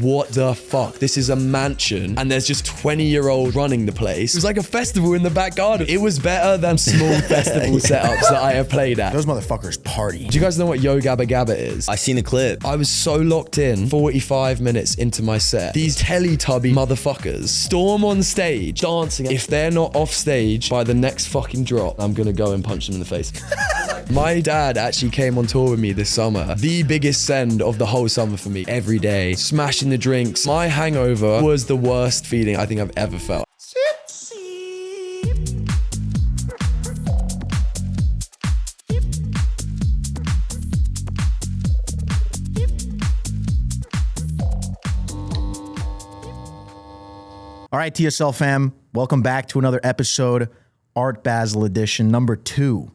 what the fuck? This is a mansion and there's just 20-year-olds running the place. It was like a festival in the back garden. It was better than small festival setups that I have played at. Those motherfuckers party. Do you guys know what Yo Gabba Gabba is? I seen the clip. I was so locked in 45 minutes into my set. These Teletubby motherfuckers storm on stage dancing. If they're not off stage by the next fucking drop, I'm gonna go and punch them in the face. My dad actually came on tour with me this summer. The biggest send of the whole summer for me. Every day, smashing the drinks. My hangover was the worst feeling I think I've ever felt. All right, TSL fam, welcome back to another episode, Art Basel edition, number 2.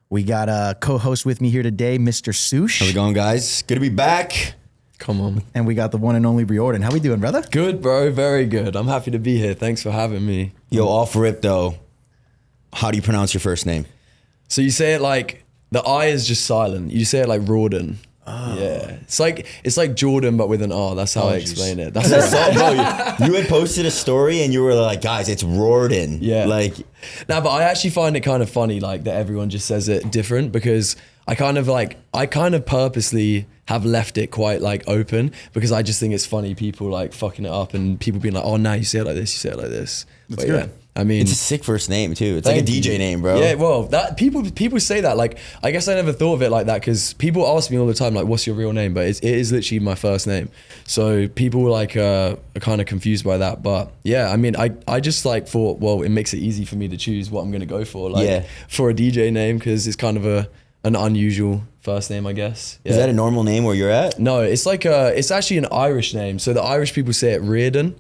We got a co-host with me here today, Mr. Sush. How's it going, guys? Good to be back. Come on. And we got the one and only Riordan. How we doing, brother? Good, bro. Very good. I'm happy to be here. Thanks for having me. Yo, off rip though, how do you pronounce your first name? So you say it like, the I is just silent. You say it like Riordan. Oh. Yeah. It's like Jordan, but with an R. That's how I explain it. That's Bro, you had posted a story and you were like, guys, it's Riordan. Yeah. Like, no, but I actually find it kind of funny, like that everyone just says it different, because I kind of purposely have left it quite like open, because I just think it's funny people like fucking it up and people being like, oh, now you say it like this, you say it like this. That's but good. Yeah, I mean, it's a sick first name too. It's like a DJ name, bro. Yeah, well, that people say that. Like, I guess I never thought of it like that, because people ask me all the time, like, what's your real name? But it is literally my first name. So people like are kind of confused by that. But yeah, I mean, I just like thought, well, it makes it easy for me to choose what I'm gonna go for, like for a DJ name, because it's kind of an unusual first name, I guess. Yeah. Is that a normal name where you're at? No, it's like it's actually an Irish name. So the Irish people say it Riordan.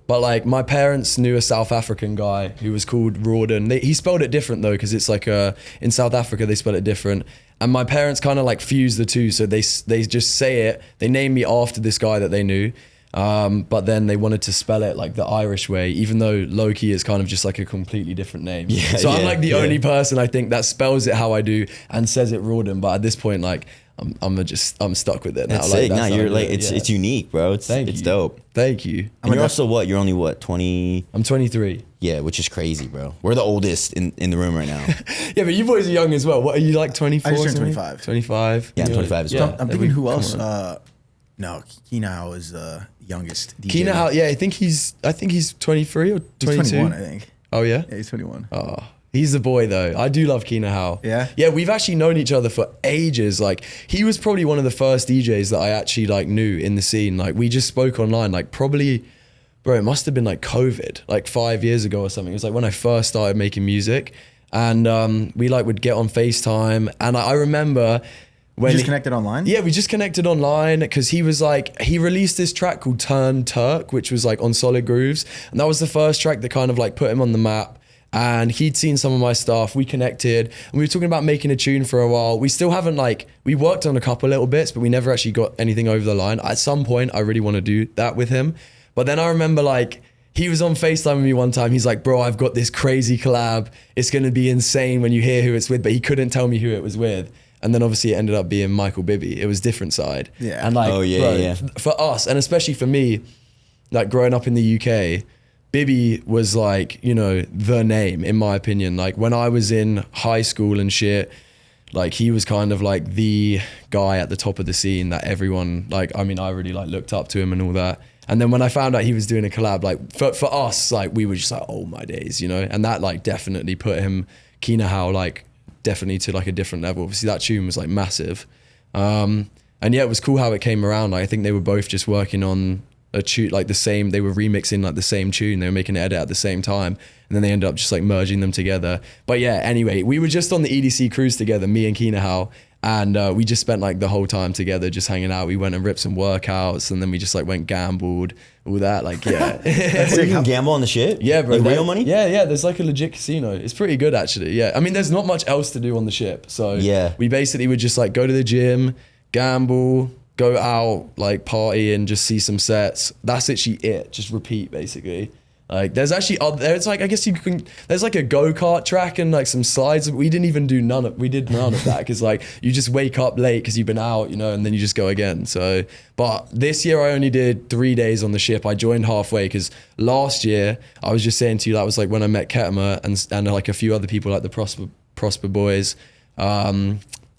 But like my parents knew a South African guy who was called Riordan. He spelled it different though, because it's like in South Africa they spell it different. And my parents kind of like fused the two, so they just say it. They named me after this guy that they knew, but then they wanted to spell it like the Irish way, even though low-key is kind of just like a completely different name. Yeah, so I'm like the only person I think that spells it how I do and says it Riordan. But at this point, like I'm stuck with it now. That's like, sick. that's You're like it's unique, bro. It's dope. Thank you. And you're also what? You're only what, 20? I'm 23. Yeah, which is crazy, bro. We're the oldest in the room right now. Yeah, but you boys are young as well. What are you, like 24? I just turned 25. 25. Yeah, I'm 25 as well. I'm thinking who else? No, Keenan is the youngest DJ. Keenan, yeah, I think he's 23 or 22. He's 21, I think. Oh yeah? Yeah, he's 21. Oh, he's the boy though. I do love Keenan Howe. Yeah? Yeah, we've actually known each other for ages. Like, he was probably one of the first DJs that I actually like knew in the scene. Like, we just spoke online, like probably, bro, it must have been like COVID, like 5 years ago or something. It was like when I first started making music, and we like would get on FaceTime, and I remember when you just connected online? Yeah, we just connected online, because he was like, he released this track called Turn Turk, which was like on Solid Grooves, and that was the first track that kind of like put him on the map. And he'd seen some of my stuff, we connected, and we were talking about making a tune for a while. We still haven't we worked on a couple little bits, but we never actually got anything over the line. At some point, I really want to do that with him. But then I remember like, he was on FaceTime with me one time. He's like, bro, I've got this crazy collab. It's going to be insane when you hear who it's with, but he couldn't tell me who it was with. And then obviously it ended up being Michael Bibby. It was Different Side. Yeah. And like, yeah. For us, and especially for me, like growing up in the UK, Bibby was like, you know, the name in my opinion. Like when I was in high school and shit, like he was kind of like the guy at the top of the scene that everyone, like, I mean, I really like looked up to him and all that. And then when I found out he was doing a collab, like for us, like we were just like, oh my days, you know? And that like definitely put him, Keenan Howe, like definitely to like a different level. Obviously that tune was like massive. And yeah, it was cool how it came around. Like, I think they were both just working on a tune, like the same, they were remixing like the same tune, they were making an edit at the same time, and then they ended up just like merging them together. But yeah, anyway, we were just on the EDC cruise together, me and Keenan Howe, and we just spent like the whole time together just hanging out. We went and ripped some workouts, and then we just like went gambled, all that, like, yeah. You can gamble on the shit? Yeah, bro. Like real money? Yeah, there's like a legit casino. It's pretty good actually, yeah. I mean, there's not much else to do on the ship, so yeah, we basically would just like go to the gym, gamble, go out, like party and just see some sets. That's literally it. Just repeat basically. Like there's actually there's like I guess you can there's like a go-kart track and like some slides. We didn't even do none of that because like you just wake up late because you've been out, you know, and then you just go again. So but this year I only did 3 days on the ship. I joined halfway because last year I was just saying to you that was like when I met Ketama and like a few other people like the Prosper boys.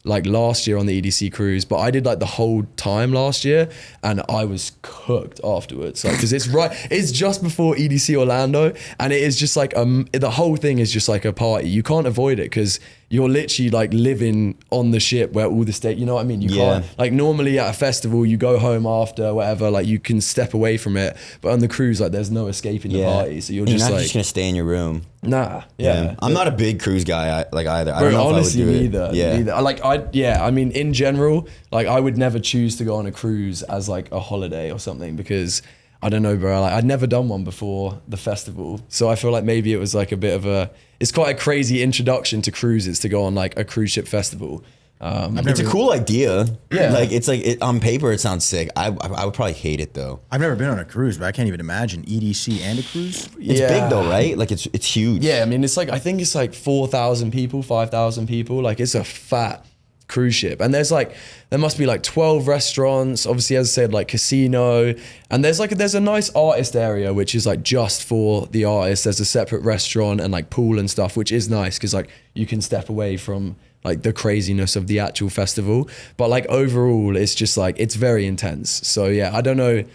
Like last year on the EDC cruise, but I did like the whole time last year and I was cooked afterwards. Like, cause it's just before EDC Orlando and it is just like, the whole thing is just like a party. You can't avoid it cause you're literally like living on the ship where all the state, you know what I mean? You can't, like normally at a festival, you go home after whatever, like you can step away from it. But on the cruise, like there's no escaping the party. So you're not like, just gonna stay in your room. Nah. I'm not a big cruise guy either. I Bro, don't know honestly, if I would do neither. it. Neither. Like I mean, in general, like I would never choose to go on a cruise as like a holiday or something because I don't know, bro. Like I'd never done one before the festival, so I feel like maybe it was like a bit of it's quite a crazy introduction to cruises to go on like a cruise ship festival. It's a cool idea. Yeah. Like it's like on paper it sounds sick. I would probably hate it though. I've never been on a cruise, but I can't even imagine EDC and a cruise. It's big though, right? Like it's huge. Yeah, I mean, it's like I think it's like 4,000 people, 5,000 people. Like it's a fat cruise ship, and there must be like 12 restaurants, obviously, as I said, like casino, and there's a nice artist area which is like just for the artists. There's a separate restaurant and like pool and stuff, which is nice because like you can step away from like the craziness of the actual festival. But like overall it's just like it's very intense. So yeah, I don't know.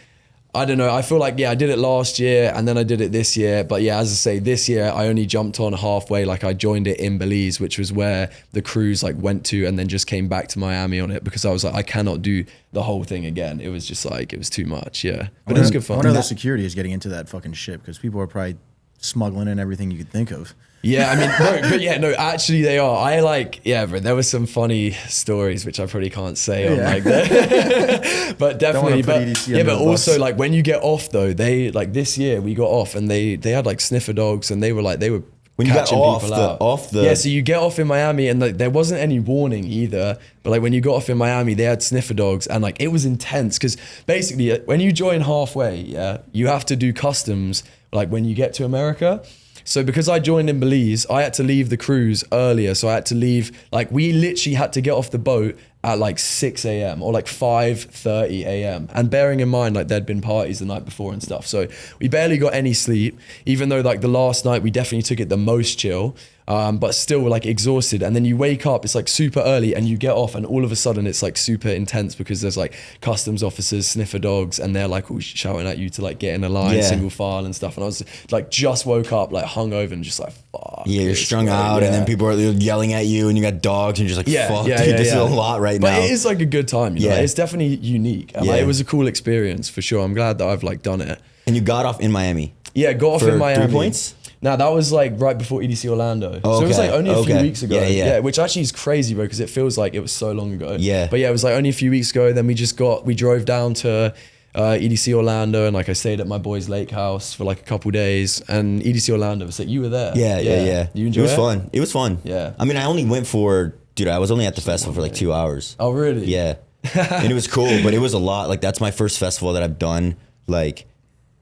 I feel like, I did it last year and then I did it this year. But yeah, as I say, this year I only jumped on halfway. Like I joined it in Belize, which was where the cruise like went to, and then just came back to Miami on it because I was like, I cannot do the whole thing again. It was just like, it was too much. Yeah. But it was good fun. I wonder how the security is getting into that fucking ship because people are probably smuggling in everything you could think of. Yeah, I mean, actually they are. But there were some funny stories which I probably can't say on like that. But definitely, but also like when you get off though, they like this year we got off and they had like sniffer dogs and they were when you got off the yeah, so you get off in Miami and like there wasn't any warning either, but like when you got off in Miami they had sniffer dogs and like it was intense because basically when you join halfway, you have to do customs like when you get to America. So because I joined in Belize, I had to leave the cruise earlier. So I had to leave, like we literally had to get off the boat at like 6 a.m. or like 5:30 a.m. And bearing in mind, like there'd been parties the night before and stuff. So we barely got any sleep, even though like the last night we definitely took it the most chill. But still we're like exhausted, and then you wake up, it's like super early and you get off and all of a sudden it's like super intense because there's like customs officers, sniffer dogs, and they're like all shouting at you to like get in a line, single file and stuff. And I was like just woke up like hungover and just like fuck. Yeah, you're strung out and then people are yelling at you and you got dogs and you're just like fuck, dude, this is a lot right now. But it is like a good time, you know? It's definitely unique. And like, it was a cool experience for sure. I'm glad that I've like done it. And you got off in Miami? Yeah, got off in Miami. 3 points? No, that was like right before EDC Orlando. So it was like only a few weeks ago. Yeah, which actually is crazy, bro, because it feels like it was so long ago. Yeah. But yeah, it was like only a few weeks ago. Then we drove down to EDC Orlando, and like I stayed at my boy's lake house for like a couple days. And EDC Orlando was like, you were there. Yeah. You enjoyed it? Fun. It was fun. Yeah. I mean, I only went I was only at the festival for like 2 hours. Oh, really? Yeah. And it was cool, but it was a lot. Like that's my first festival that I've done like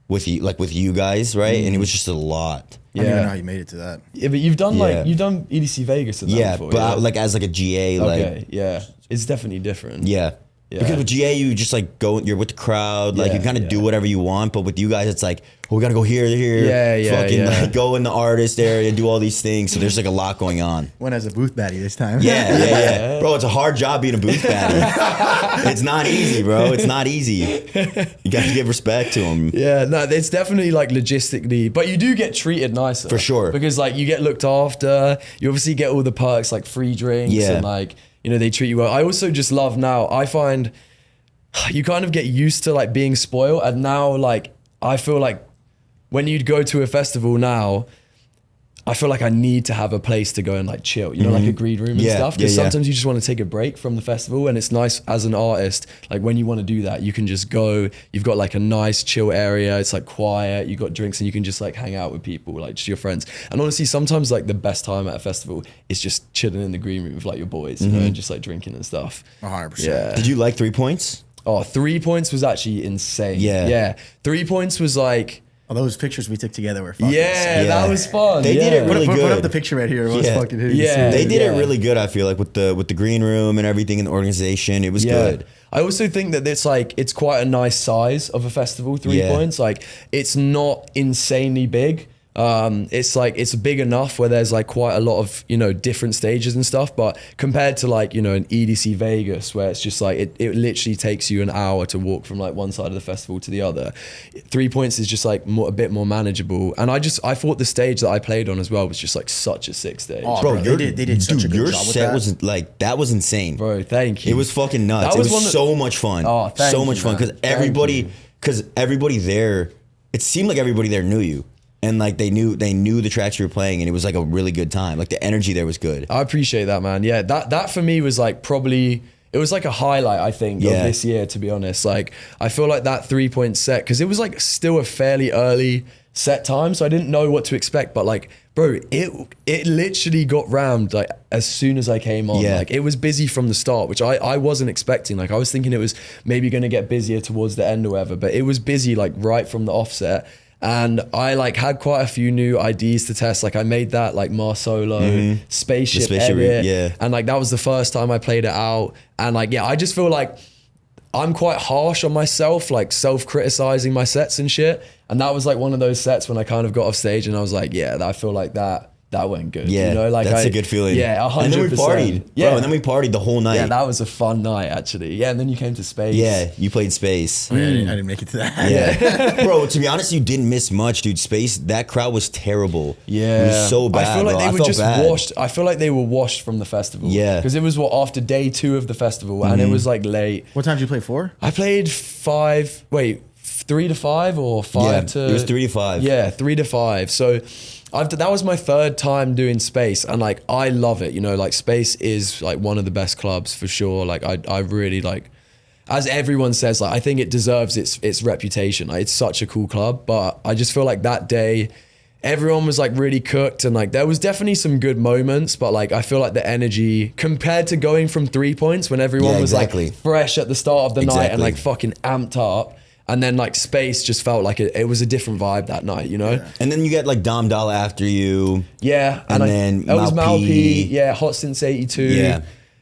with you guys, right? And it was just a lot. I don't even know how you made it to that. Yeah, but you've done EDC Vegas and that before. But like as like a GA, okay, yeah. It's definitely different. Yeah. Because with GA, you just like you're with the crowd, like you kind of do whatever you want. But with you guys, it's like, we gotta go here. Like go in the artist area, do all these things. So there's like a lot going on. Went as a booth baddie this time. Yeah. Bro, it's a hard job being a booth baddie. It's not easy, bro. It's not easy. You got to give respect to them. Yeah, no, it's definitely like logistically, but you do get treated nicer. For sure. Because like you get looked after, you obviously get all the perks like free drinks and like, you know, they treat you well. I also just love now, I find you kind of get used to like being spoiled, and now like I feel like when you'd go to a festival now, I feel like I need to have a place to go and like chill, you know, like a green room and stuff. Because sometimes you just want to take a break from the festival, and it's nice as an artist, like when you want to do that, you can just go, you've got like a nice chill area, it's like quiet, you got drinks, and you can just like hang out with people, like just your friends. And honestly, sometimes like the best time at a festival is just chilling in the green room with like your boys, you know, and just like drinking and stuff. 100%. Yeah. Did you like 3 points? Oh, 3 points was actually insane. Yeah. 3 points was like, Oh, those pictures we took together were fucking Yeah, that was fun. They did it really good. Put up the picture right here. It was fucking hideous. Yeah. They did it really good, I feel like, with the green room and everything in the organization. It was good. I also think that it's quite a nice size of a festival, 3 Points. Like, it's not insanely big. It's big enough where there's like quite a lot of, you know, different stages and stuff, but compared to like, you know, an EDC Vegas where it's just like it literally takes you an hour to walk from like one side of the festival to the other, 3 Points is just like a bit more manageable. And I thought the stage that I played on as well was just like such a sick stage. Oh, bro, they did such a good job with that. Your set was like, that was insane, bro. Thank you. It was fucking nuts. It was so much fun. Oh, thank you, so much fun because everybody there, it seemed like everybody there knew you. And like they knew the tracks you were playing, and it was like a really good time. Like the energy there was good. I appreciate that, man. Yeah, that for me was like it was like a highlight, I think, of this year, to be honest. Like I feel like that 3 Point set, because it was like still a fairly early set time, so I didn't know what to expect. But like, bro, it literally got rammed like as soon as I came on. Like it was busy from the start, which I wasn't expecting. Like I was thinking it was maybe going to get busier towards the end or whatever, but it was busy like right from the offset. And I like had quite a few new IDs to test. Like I made that like Mars Solo spaceship edit, and like that was the first time I played it out. And like I just feel like I'm quite harsh on myself, like self-criticizing my sets and shit. And that was like one of those sets when I kind of got off stage and I was like, I feel like that went good. Yeah, you know, like that's a good feeling. Yeah, 100%. And then we partied. Yeah, bro, and then we partied the whole night. Yeah, that was a fun night actually. Yeah, and then you came to Space. Yeah, you played Space. I didn't make it to that. Yeah, bro. To be honest, you didn't miss much, dude. Space. That crowd was terrible. Yeah, it was so bad. I feel like bro. they were just washed. I feel like they were washed from the festival. Yeah, because it was after day 2 of the festival, and it was like late. What time did you play for? I played 3 to 5 or 5 to. It was 3 to 5. Yeah, 3 to 5. So. That was my 3rd time doing Space, and like I love it, you know, like Space is like one of the best clubs for sure. Like I really like, as everyone says, like I think it deserves its reputation. Like, it's such a cool club, but I just feel like that day everyone was like really cooked, and like there was definitely some good moments, but like I feel like the energy compared to going from 3 Points when everyone was like fresh at the start of the night and like fucking amped up. And then like Space just felt like it was a different vibe that night, you know? Yeah. And then you get like Dom Dollar after you. Yeah. And then it was Mal P. Yeah, Hot Since 82. Yeah.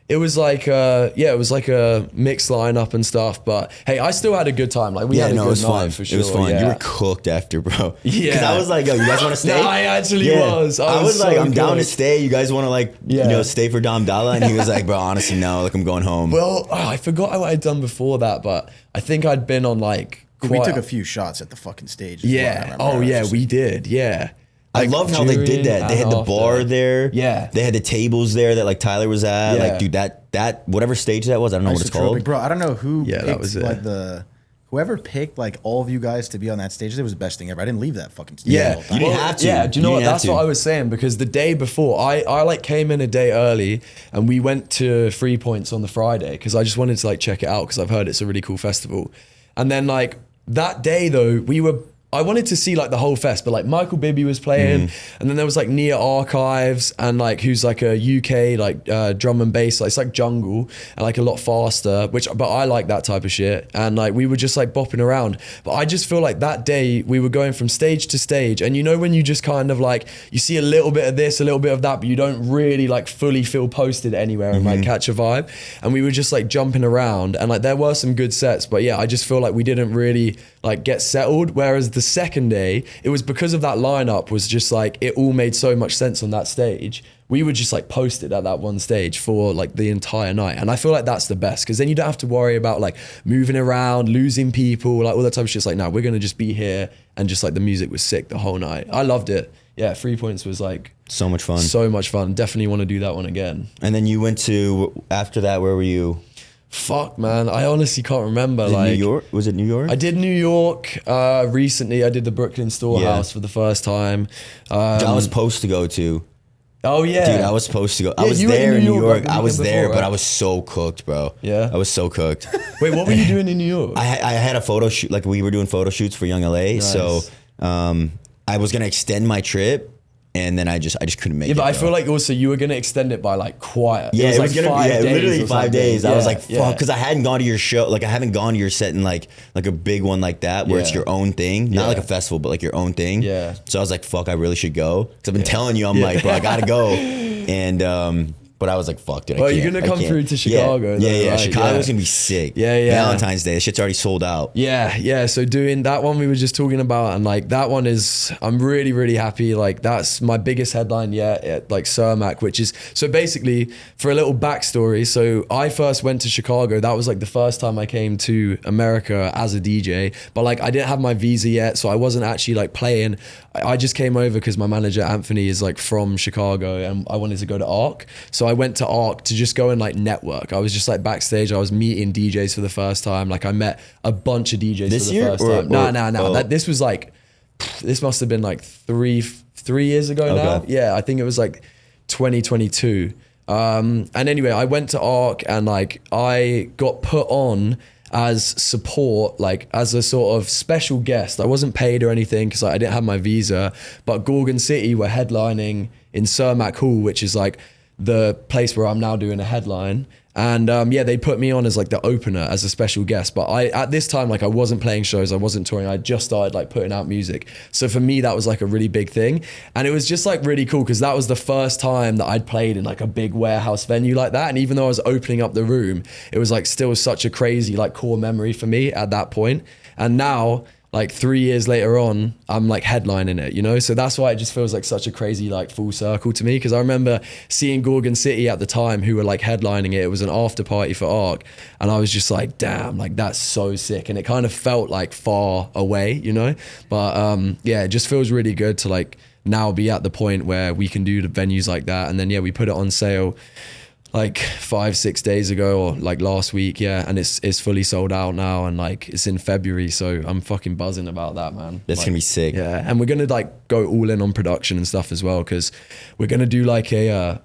It was like it was like a mixed lineup and stuff. But hey, I still had a good time. Like we had a good night for sure. It was fun. Yeah. You were cooked after, bro. Yeah. Because I was like, yo, you guys want to stay? No, I actually was. I was like, I'm down to stay. You guys want to like, you know, stay for Dom Dollar? And he was like, bro, honestly, no. Like I'm going home. Well, I forgot what I'd done before that, but I think I'd been on like. We took a few shots at the fucking stage. Yeah. Oh yeah, we did. Yeah. Like, I loved how they did that. They had the bar there. Yeah. They had the tables there that like Tyler was at. Yeah. Like, dude, that whatever stage that was, I don't know what it's called. Bro, I don't know who picked, that was it. Like whoever picked like all of you guys to be on that stage, it was the best thing ever. I didn't leave that fucking stage. Yeah. You didn't have to. Yeah, do you know what? That's what I was saying, because the day before, I like came in a day early and we went to 3 Points on the Friday because I just wanted to like check it out because I've heard it's a really cool festival. And then like that day though, I wanted to see like the whole fest, but like Michael Bibby was playing, and then there was like Nia Archives and like who's like a UK like drum and bass, like it's like jungle and like a lot faster, but I like that type of shit. And like we were just like bopping around, but I just feel like that day we were going from stage to stage, and you know when you just kind of like you see a little bit of this, a little bit of that, but you don't really like fully feel posted anywhere and like catch a vibe. And we were just like jumping around, and like there were some good sets, but yeah, I just feel like we didn't really like get settled. Whereas the second day, it was because of that lineup was just like it all made so much sense on that stage. We were just like posted at that one stage for like the entire night, and I feel like that's the best because then you don't have to worry about like moving around, losing people, like all that type of shit. It's like, no, we're gonna just be here, and just like the music was sick the whole night. I loved it. Yeah, 3 Points was like so much fun. So much fun. Definitely want to do that one again. And then you went to, after that, where were you? Fuck, man. I honestly can't remember. New York? Was it New York? I did New York. Recently, I did the Brooklyn Storehouse for the first time. I was supposed to go to. Oh, yeah. Dude, I was supposed to go. I was there in New York. I was there, but I was so cooked, bro. Yeah? I was so cooked. Wait, what were you doing in New York? I had a photo shoot. Like, we were doing photo shoots for Young LA. Nice. So I was going to extend my trip. And then I just couldn't make it. Yeah, but I bro. feel like also you were gonna extend it by like quiet. Yeah, it was like gonna be literally 5 days. I was like, Yeah. fuck, because I hadn't gone to your show. Like I haven't gone to your set in like a big one like that where it's Yeah. your own thing, not Yeah. like a festival, but like your own thing. Yeah. So I was like, fuck, I really should go. Because I've been telling you, I'm like, bro, I gotta go. And but I was like, fuck, dude. Well, you're gonna come through to Chicago. Yeah, right? Chicago's gonna be sick. Yeah. Valentine's Day, the shit's already sold out. Yeah. So doing that one we were just talking about, and like that one is, I'm really, really happy. Like that's my biggest headline yet at like Cermak, which is, so basically for a little backstory. So I first went to Chicago. That was like the first time I came to America as a DJ, but like I didn't have my visa yet. So I wasn't actually like playing. I just came over because my manager Anthony is like from Chicago and I wanted to go to ARC. So I went to ARC to just go and like network. I was just like backstage. I was meeting DJs for the first time. Like I met a bunch of DJs This for the year first or- time. No. oh. This was like, this must have been like three years ago now. Okay. Yeah, I think it was like 2022. And anyway, I went to ARC and like I got put on as support, like as a sort of special guest. I wasn't paid or anything because I didn't have my visa, but Gorgon City were headlining in Cermak Hall, which is like the place where I'm now doing a headline. And yeah, they put me on as like the opener as a special guest. But at this time, like I wasn't playing shows, I wasn't touring. I just started like putting out music. So for me, that was like a really big thing. And it was just like really cool because that was the first time that I'd played in like a big warehouse venue like that. And even though I was opening up the room, it was like still such a crazy like core memory for me at that point. And now, like 3 years later on, I'm like headlining it, you know? So that's why it just feels like such a crazy like full circle to me. Cause I remember seeing Gorgon City at the time who were like headlining it. It was an after party for ARC. And I was just like, damn, like that's so sick. And it kind of felt like far away, you know? But yeah, it just feels really good to like now be at the point where we can do the venues like that. And then yeah, we put it on sale like 5-6 days ago or like last week, yeah, and it's fully sold out now and like it's in February, so I'm fucking buzzing about that, man. That's like, gonna be sick. Yeah, and we're gonna like go all in on production and stuff as well because we're gonna do like a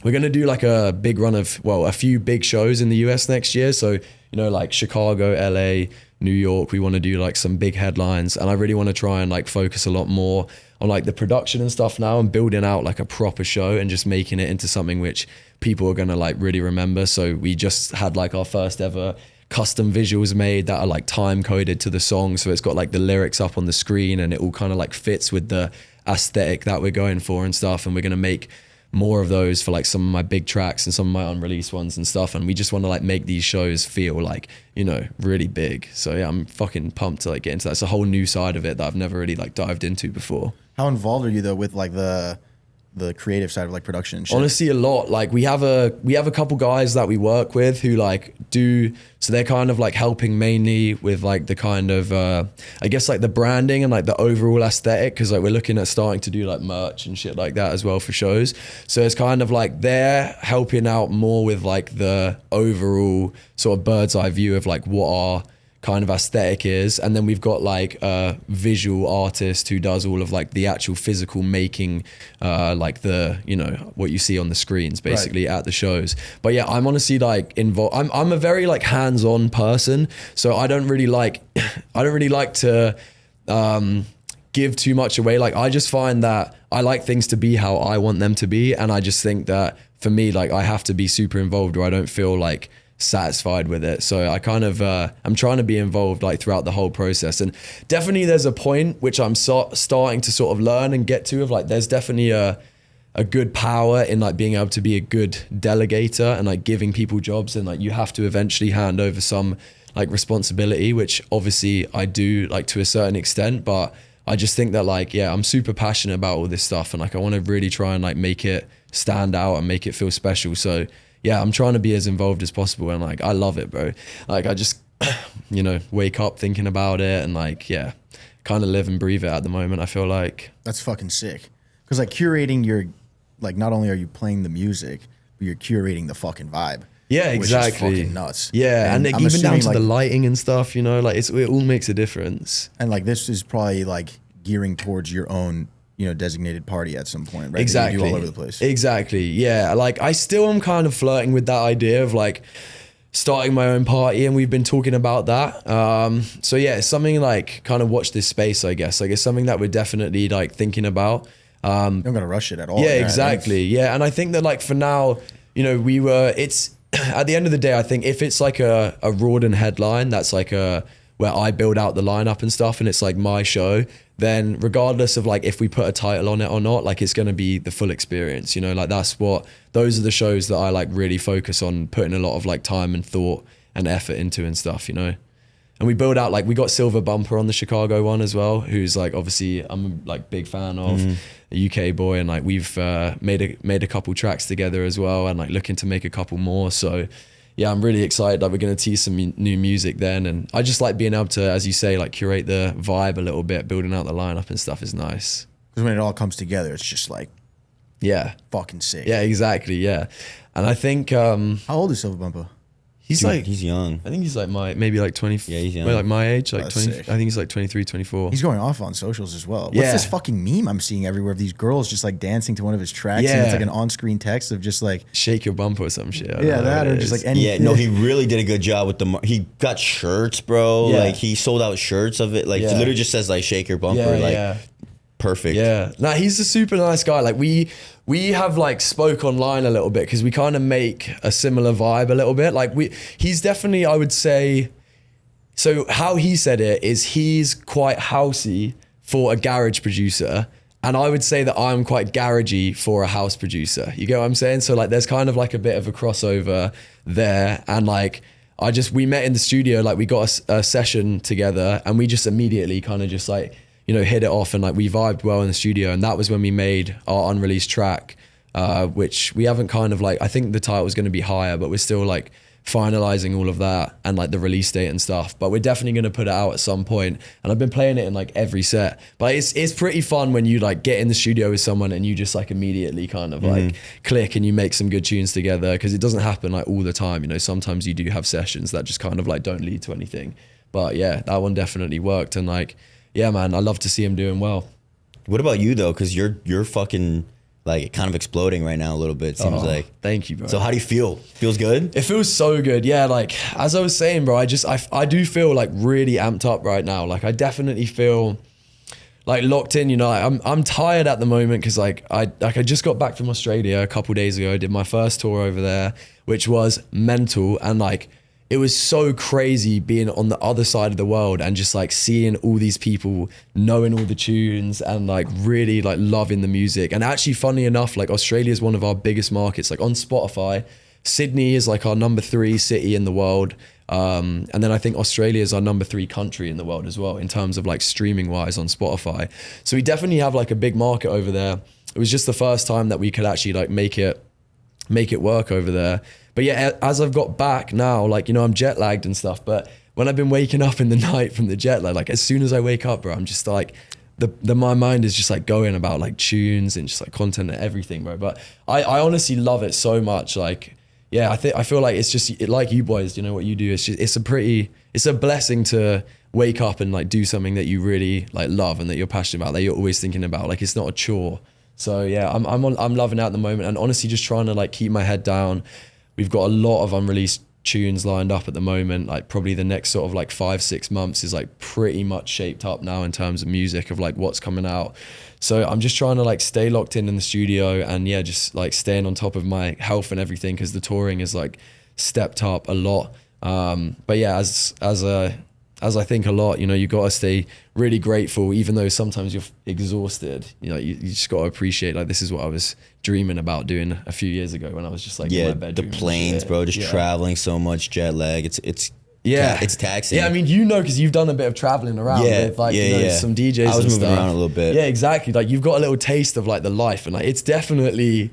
we're gonna do like a big run of, well, a few big shows in the US next year. So, you know, like Chicago, LA, New York, we want to do like some big headlines, and I really want to try and like focus a lot more on like the production and stuff now and building out like a proper show and just making it into something which people are gonna like really remember. So we just had like our first ever custom visuals made that are like time coded to the song, so it's got like the lyrics up on the screen and it all kind of like fits with the aesthetic that we're going for and stuff. And we're gonna make more of those for like some of my big tracks and some of my unreleased ones and stuff, and we just want to like make these shows feel like, you know, really big. So yeah, I'm fucking pumped to like get into that. It's a whole new side of it that I've never really like dived into before. How involved are you though with like the creative side of like production and shit? Honestly, a lot. Like we have a couple guys that we work with who like do, so they're kind of like helping mainly with like the kind of I guess like the branding and like the overall aesthetic, because like we're looking at starting to do like merch and shit like that as well for shows. So it's kind of like they're helping out more with like the overall sort of bird's eye view of like what our kind of aesthetic is, and then we've got like a visual artist who does all of like the actual physical making, like the, you know, what you see on the screens basically at the shows. But yeah, I'm honestly like involved. I'm a very like hands-on person, so I don't really like to give too much away. Like I just find that I like things to be how I want them to be, and I just think that for me, like I have to be super involved or I don't feel like satisfied with it. So I kind of I'm trying to be involved like throughout the whole process, and definitely there's a point which I'm starting to sort of learn and get to of like there's definitely a good power in like being able to be a good delegator and like giving people jobs, and like you have to eventually hand over some like responsibility, which obviously I do like to a certain extent, but I just think that like, yeah, I'm super passionate about all this stuff, and like I want to really try and like make it stand out and make it feel special. So yeah, I'm trying to be as involved as possible, and like I love it, bro. Like I just you know, wake up thinking about it and like, yeah, kind of live and breathe it at the moment, I feel like. That's fucking sick. Because like curating your, like not only are you playing the music, but you're curating the fucking vibe. Yeah, exactly. Which is fucking nuts. Yeah, and like, I'm even down to like, the lighting and stuff, you know, like it all makes a difference. And like this is probably like gearing towards your own, you know, designated party at some point, right? Exactly. That you do all over the place. Exactly. Yeah. Like I still am kind of flirting with that idea of like starting my own party, and we've been talking about that. So yeah, it's something like kind of watch this space, I guess. Like it's something that we're definitely like thinking about. don't gotta rush it at all. Yeah, exactly. Yeah, and I think that like for now, you know, it's at the end of the day, I think if it's like a Riordan headline, that's like where I build out the lineup and stuff, and it's like my show, then regardless of like if we put a title on it or not, like it's gonna be the full experience, you know, like those are the shows that I like really focus on putting a lot of like time and thought and effort into and stuff, you know. And we build out, like, we got Silver Bumper on the Chicago one as well, who's like, obviously I'm like big fan of, a UK boy, and like we've made a couple tracks together as well, and like looking to make a couple more. So yeah, I'm really excited. Like we're gonna tease some new music then, and I just like being able to, as you say, like curate the vibe a little bit, building out the lineup and stuff is nice. Because when it all comes together, it's just like, yeah, fucking sick. Yeah, exactly. Yeah, and I think how old is Silver Bumper? He's young. I think he's like maybe like 20. Yeah, he's young. Like my age, like That's 20. sick. I think he's like 23, 24. He's going off on socials as well. What's Yeah. this fucking meme I'm seeing everywhere of these girls just like dancing to one of his tracks? Yeah. And it's like an on-screen text of just like, Shake your bumper or some shit. I don't yeah, know that what or it just is. like anything. Yeah, no, he really did a good job with he got shirts, bro. Yeah. Like he sold out shirts of it. Like it literally just says like shake your bumper. Perfect. Yeah. Nah, he's a super nice guy. Like we have like spoke online a little bit because we kind of make a similar vibe a little bit. Like he's definitely, I would say, so how he said it is he's quite housey for a garage producer. And I would say that I'm quite garagey for a house producer. You get what I'm saying? So like there's kind of like a bit of a crossover there. And like we met in the studio, like we got a session together, and we just immediately kind of just like, you know, hit it off, and like we vibed well in the studio. And that was when we made our unreleased track, which we haven't kind of like, I think the title was going to be higher, but we're still like finalizing all of that and like the release date and stuff. But we're definitely going to put it out at some point. And I've been playing it in like every set. But it's pretty fun when you like get in the studio with someone and you just like immediately kind of like click and you make some good tunes together, because it doesn't happen like all the time. You know, sometimes you do have sessions that just kind of like don't lead to anything. But yeah, that one definitely worked. And like, yeah, man, I love to see him doing well. What about you though? Because you're fucking like kind of exploding right now a little bit. Seems like. Thank you, bro. So how do you feel? Feels good? It feels so good. Yeah, like as I was saying, bro, I do feel like really amped up right now. Like I definitely feel like locked in. You know, I'm tired at the moment because like I just got back from Australia a couple days ago. I did my first tour over there, which was mental, and like, it was so crazy being on the other side of the world and just like seeing all these people knowing all the tunes and like really like loving the music. And actually, funny enough, like Australia is one of our biggest markets. Like on Spotify, Sydney is like our number 3 city in the world. And then I think Australia is our number 3 country in the world as well in terms of like streaming wise on Spotify. So we definitely have like a big market over there. It was just the first time that we could actually like make it work over there. But yeah, as I've got back now, like, you know, I'm jet lagged and stuff, but when I've been waking up in the night from the jet lag, like as soon as I wake up, bro, I'm just like, my mind is just like going about like tunes and just like content and everything, bro. But I honestly love it so much. Like, yeah, I feel like it's just like you boys, you know what you do. It's a blessing to wake up and like do something that you really like love and that you're passionate about, that you're always thinking about. Like, it's not a chore. So yeah, I'm loving it at the moment, and honestly just trying to like keep my head down. We've got a lot of unreleased tunes lined up at the moment. Like probably the next sort of like 5-6 months is like pretty much shaped up now in terms of music of like what's coming out. So I'm just trying to like stay locked in the studio, and yeah, just like staying on top of my health and everything, because the touring is like stepped up a lot. But yeah, as I think a lot, you know, you got to stay really grateful, even though sometimes you're exhausted. You know, you just got to appreciate, like, this is what I was dreaming about doing a few years ago when I was just like in my bedroom. The planes, bro, just traveling so much, jet lag. It's taxing. Yeah, I mean, you know, because you've done a bit of traveling around with like, you know, some DJs. I was and moving stuff. around a little bit. Yeah, exactly. Like you've got a little taste of like the life, and like it's definitely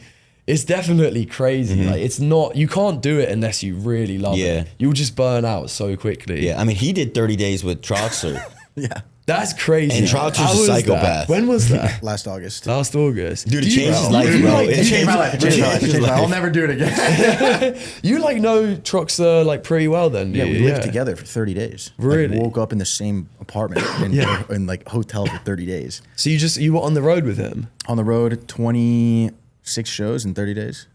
crazy. Like it's not, you can't do it unless you really love it. You'll just burn out so quickly. Yeah, I mean, he did 30 days with Troxler. yeah. That's crazy. And Troxler's a psychopath. When was that? Last August. Dude, it changed his life, bro. It changed my life. I'll never do it again. You like know Troxler like pretty well then, do Yeah, you? we lived together for 30 days. Really? Like, woke up in the same apartment in like hotel for 30 days. So you were on the road with him? On the road, 26 shows in 30 days.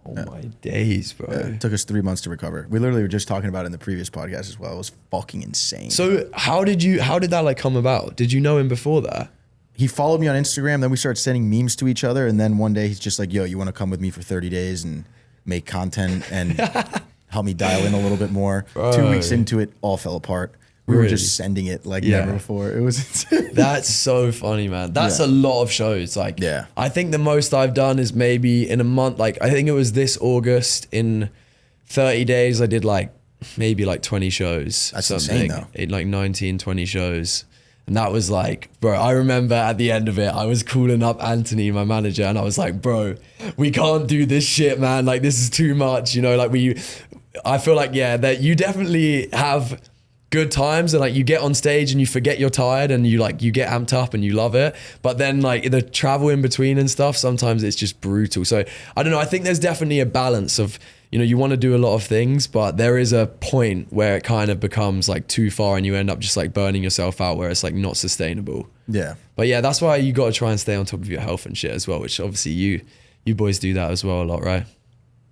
Oh my days, bro. It took us 3 months to recover. We literally were just talking about it in the previous podcast as well. It was fucking insane. So how did that like come about? Did you know him before that? he followed me on Instagram. Then we started sending memes to each other. And then one day he's just like, yo, you want to come with me for 30 days and make content and help me dial in a little bit more. Bro. 2 weeks into it, all fell apart. We were just sending it like never before. It was insane. That's so funny, man. That's a lot of shows. Like, I think the most I've done is maybe in a month. Like, I think it was this August. In 30 days, I did like maybe like 20 shows. That's insane, though. Like 19, 20 shows. And that was like, bro, I remember at the end of it, I was calling up Anthony, my manager, and I was like, bro, we can't do this shit, man. Like, this is too much. You know, like I feel like, that you definitely have good times and like you get on stage and you forget you're tired and you get amped up and you love it. But then like the travel in between and stuff, sometimes it's just brutal. So I don't know. I think there's definitely a balance of, you know, you want to do a lot of things, but there is a point where it kind of becomes like too far and you end up just like burning yourself out where it's like not sustainable. Yeah. But yeah, that's why you got to try and stay on top of your health and shit as well, which obviously you boys do that as well a lot, right?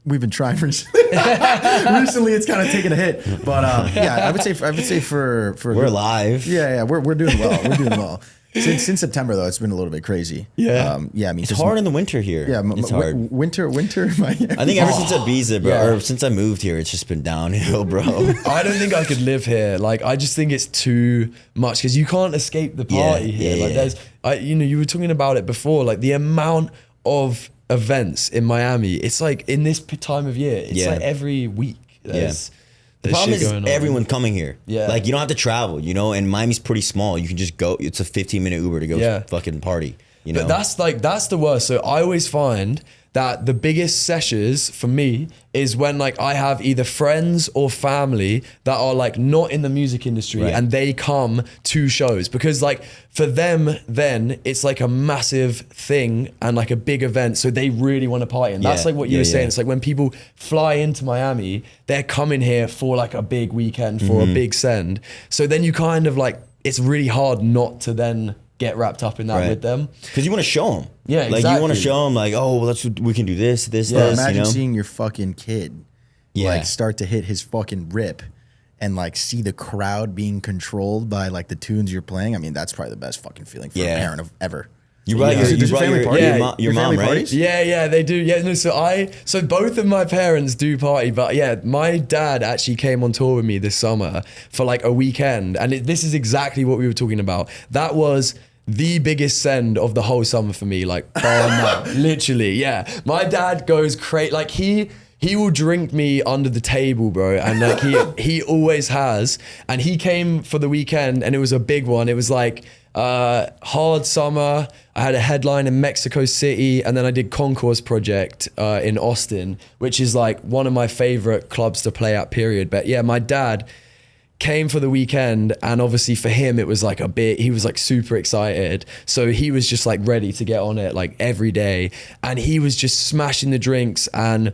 We've been trying recently. Recently, it's kind of taken a hit, but I would say for we're live. We're doing well. We're doing well. Since September though, it's been a little bit crazy. I mean, it's hard in the winter here. Yeah, it's hard. Winter. I think ever since Ibiza, bro, or since I moved here, it's just been downhill, bro. I don't think I could live here. Like, I just think it's too much because you can't escape the party here. Like, you were talking about it before. Like the amount of events in Miami, it's like in this time of year, it's like every week there's the problem is everyone coming here. Like you don't have to travel, you know, and Miami's pretty small. You can just go, it's a 15-minute Uber to go fucking party, you know. But that's the worst. So I always find that the biggest sessions for me is when like I have either friends or family that are like not in the music industry and they come to shows, because like for them then it's like a massive thing and like a big event, so they really want to party. And that's like what you were saying. It's like when people fly into Miami, they're coming here for like a big weekend, for a big send. So then you kind of like, it's really hard not to then get wrapped up in that with them, because you want to show them. Yeah, like you want to show them, like, oh, well, we can do this. Imagine you know? seeing your fucking kid, like start to hit his fucking rip, and like see the crowd being controlled by like the tunes you're playing. I mean, that's probably the best fucking feeling for a parent of ever. You brought your mom, right? Parties? Yeah, they do. Yeah, no, so both of my parents do party, but yeah, my dad actually came on tour with me this summer for like a weekend, and this is exactly what we were talking about. That was the biggest send of the whole summer for me, like literally. Yeah, my dad goes crazy. Like he will drink me under the table, bro, and like he always has. And he came for the weekend, and it was a big one. It was like hard summer. I had a headline in Mexico City, and then I did Concourse Project in Austin, which is like one of my favorite clubs to play at, period. But yeah, my dad came for the weekend, and obviously for him it was like a bit, he was like super excited, so he was just like ready to get on it like every day, and he was just smashing the drinks. And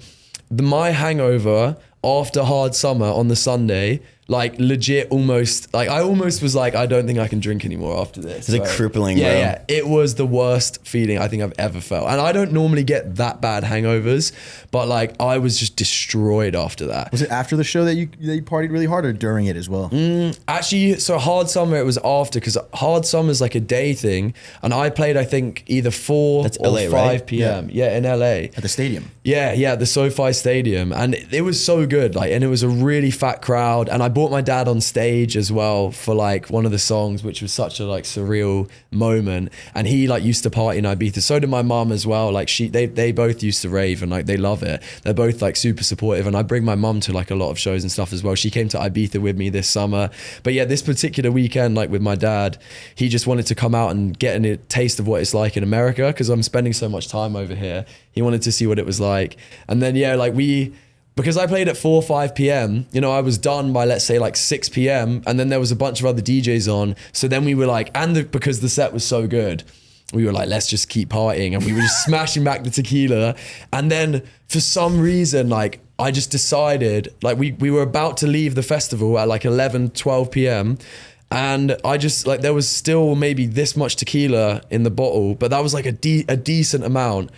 my hangover after hard summer on the Sunday, like legit almost, like I almost was like, I don't think I can drink anymore after this. It's like crippling, bro. Yeah, it was the worst feeling I think I've ever felt. And I don't normally get that bad hangovers, but like I was just destroyed after that. Was it after the show that you partied really hard, or during it as well? Actually, so hard summer, it was after, because hard summer is like a day thing, and I played I think either 4 or LA, 5 right? p.m. Yeah, in LA. At the stadium. Yeah, the SoFi Stadium, and it was so good. Like, and it was a really fat crowd, and I brought my dad on stage as well for like one of the songs, which was such a like surreal moment. And he like used to party in Ibiza. So did my mum as well. Like they both used to rave, and like they love it. They're both like super supportive, and I bring my mum to like a lot of shows and stuff as well. She came to Ibiza with me this summer. But yeah, this particular weekend, like with my dad, he just wanted to come out and get a taste of what it's like in America, because I'm spending so much time over here. He wanted to see what it was like. And then yeah, like because I played at 4 or 5 p.m., you know, I was done by, let's say, like 6 p.m. And then there was a bunch of other DJs on. So then we were like, because the set was so good, we were like, let's just keep partying. And we were just smashing back the tequila. And then for some reason, like, I just decided, like, we were about to leave the festival at like 11, 12 p.m. And I just, like, there was still maybe this much tequila in the bottle, but that was like a decent amount.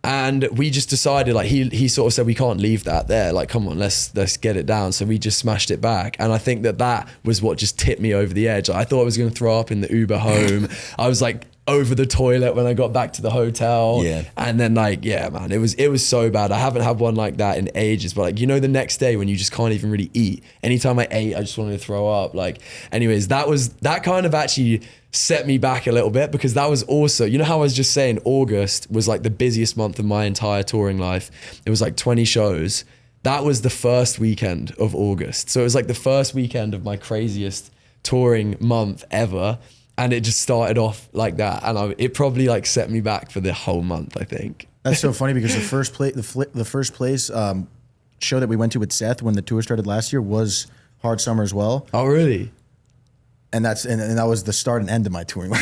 And we just decided, like, he sort of said, we can't leave that there. Like, come on, let's get it down. So we just smashed it back. And I think that was what just tipped me over the edge. I thought I was going to throw up in the Uber home. I was like over the toilet when I got back to the hotel. Yeah. And then like, yeah, man, it was so bad. I haven't had one like that in ages, but like, you know, the next day when you just can't even really eat. Anytime I ate, I just wanted to throw up. Like, anyways, that kind of actually set me back a little bit, because that was also, you know how I was just saying August was like the busiest month of my entire touring life. It was like 20 shows. That was the first weekend of August. So it was like the first weekend of my craziest touring month ever. And it just started off like that. And it probably like set me back for the whole month, I think. That's so funny, because the first place show that we went to with Seth when the tour started last year was Hard Summer as well. Oh, really? And that was the start and end of my touring life.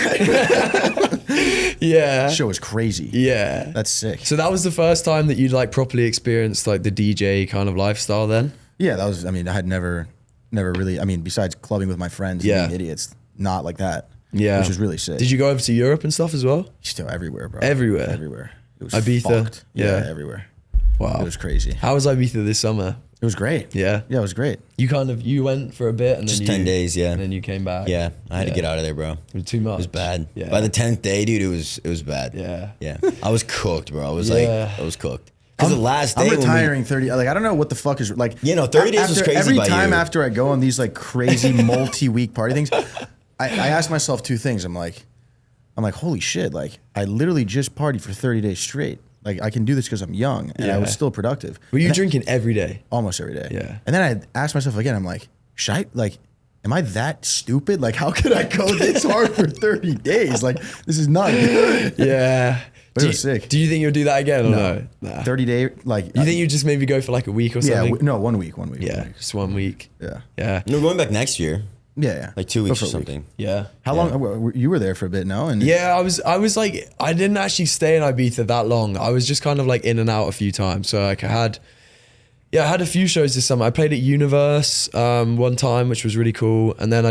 Yeah. The show was crazy. Yeah. That's sick. So that was the first time that you'd like properly experienced like the DJ kind of lifestyle then? Yeah, that was, I mean, I had never really, I mean, besides clubbing with my friends and being idiots, not like that. Yeah. Which was really sick. Did you go over to Europe and stuff as well? Still everywhere, bro. Everywhere? It was Ibiza? fucked. Yeah. Everywhere. Wow. It was crazy. How was Ibiza this summer? It was great. Yeah? Yeah, it was great. You went for a bit and Just then 10 days, yeah. And then you came back. Yeah, I had to get out of there, bro. It was too much. It was bad. Yeah. By the 10th day, dude, it was bad. Yeah. Yeah. I was cooked, bro. I was cooked. Because the last day I'm retiring 30. Like, I don't know what the fuck is like. 30 days was crazy. Every by time you. after I go on these like crazy multi-week party things, I ask myself two things. I'm like, holy shit! Like, I literally just partied for 30 days straight. Like, I can do this because I'm young and I was still productive. Were you drinking every day? Almost every day. Yeah. And then I asked myself again. I'm like, should I like? Am I that stupid? Like, how could I go this hard for 30 days? Like, this is not good. Yeah. But it was sick. Do you think you'll do that again or no? Nah. 30 day, like. You think you just maybe go for like a week or something? Yeah, no, 1 week. Yeah, just 1 week. Yeah. Yeah. We're going back next year. Yeah. Like 2 Go weeks for or a week. something. Yeah. How long? You were there for a bit, no? And Yeah, I was like, I didn't actually stay in Ibiza that long. I was just kind of like in and out a few times. So like I had a few shows this summer. I played at Universe one time, which was really cool. And then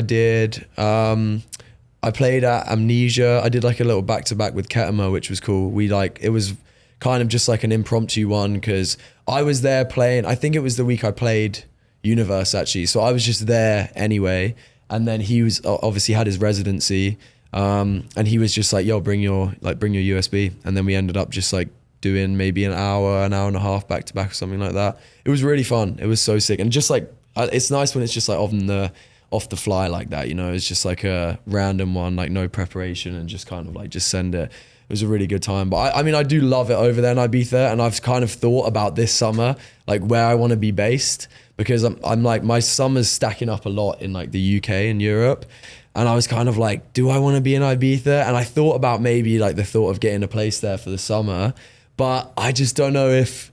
I played at Amnesia. I did like a little back-to-back with Ketama, which was cool. It was kind of just like an impromptu one, because I was there playing, I think it was the week I played Universe actually. So I was just there anyway. And then he was obviously had his residency. And he was just like, yo, bring your USB. And then we ended up just like doing maybe an hour and a half back to back or something like that. It was really fun. It was so sick. And just like, it's nice when it's just like off the fly like that, you know, it's just like a random one, like no preparation and just kind of like just send it. It was a really good time. But I mean, I do love it over there in Ibiza, and I've kind of thought about this summer, like where I want to be based, because I'm like, my summer's stacking up a lot in like the UK and Europe. And I was kind of like, do I want to be in Ibiza? And I thought about maybe like the thought of getting a place there for the summer, but I just don't know if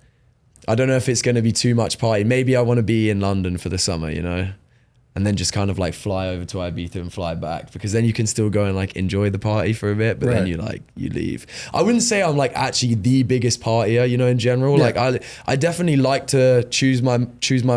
it's going to be too much party. Maybe I want to be in London for the summer, you know? And then just kind of like fly over to Ibiza and fly back, because then you can still go and like enjoy the party for a bit, but then you leave. I wouldn't say I'm like actually the biggest partier, you know, in general. Yeah. Like I definitely like to choose my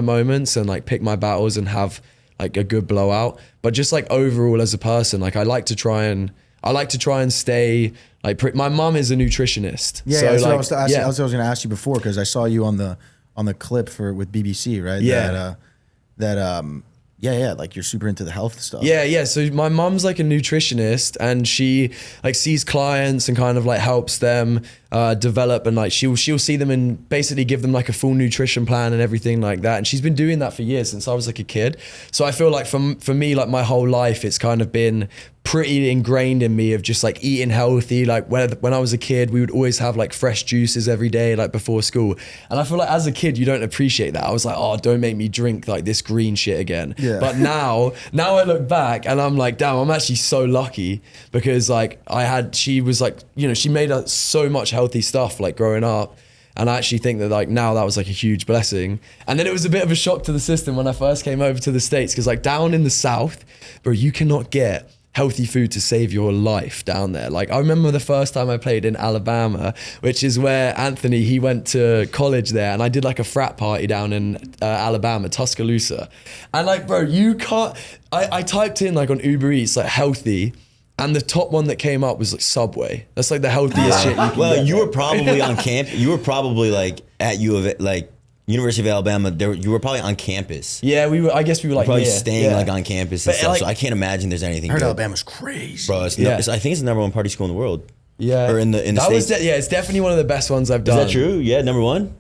moments and like pick my battles and have like a good blowout. But just like overall as a person, like I like to try and stay like my mom is a nutritionist. Yeah, so that's like, what I was going to ask you before, because I saw you on the clip with BBC, right? Yeah. Yeah, like you're super into the health stuff. Yeah. So my mom's like a nutritionist, and she like sees clients and kind of like helps them develop, and like she'll see them and basically give them like a full nutrition plan and everything like that. And she's been doing that for years, since I was like a kid. So I feel like for me, like my whole life, it's kind of been pretty ingrained in me of just like eating healthy. Like when I was a kid, we would always have like fresh juices every day, like before school. And I feel like as a kid, you don't appreciate that. I was like, oh, don't make me drink like this green shit again. Yeah. But now I look back and I'm like, damn, I'm actually so lucky, because like she was like, you know, she made us so much healthy stuff like growing up. And I actually think that like now that was like a huge blessing. And then it was a bit of a shock to the system when I first came over to the States, because like down in the South, bro, you cannot get healthy food to save your life down there. Like I remember the first time I played in Alabama, which is where Anthony, he went to college there, and I did like a frat party down in Alabama, Tuscaloosa. And like, bro, you can't, I typed in like on Uber Eats, like healthy, and the top one that came up was like Subway. That's like the healthiest shit you can get. You were probably on camp. You were probably like at U of A, like, University of Alabama, you were probably on campus. Yeah, I guess we were like probably staying like on campus and But, stuff. like, So I can't imagine there's anything. I heard good. Alabama's crazy, Bro. I think it's the number 1 party school in the world. Yeah, or in the States. It's definitely one of the best ones I've done. Is that true? Yeah, number 1.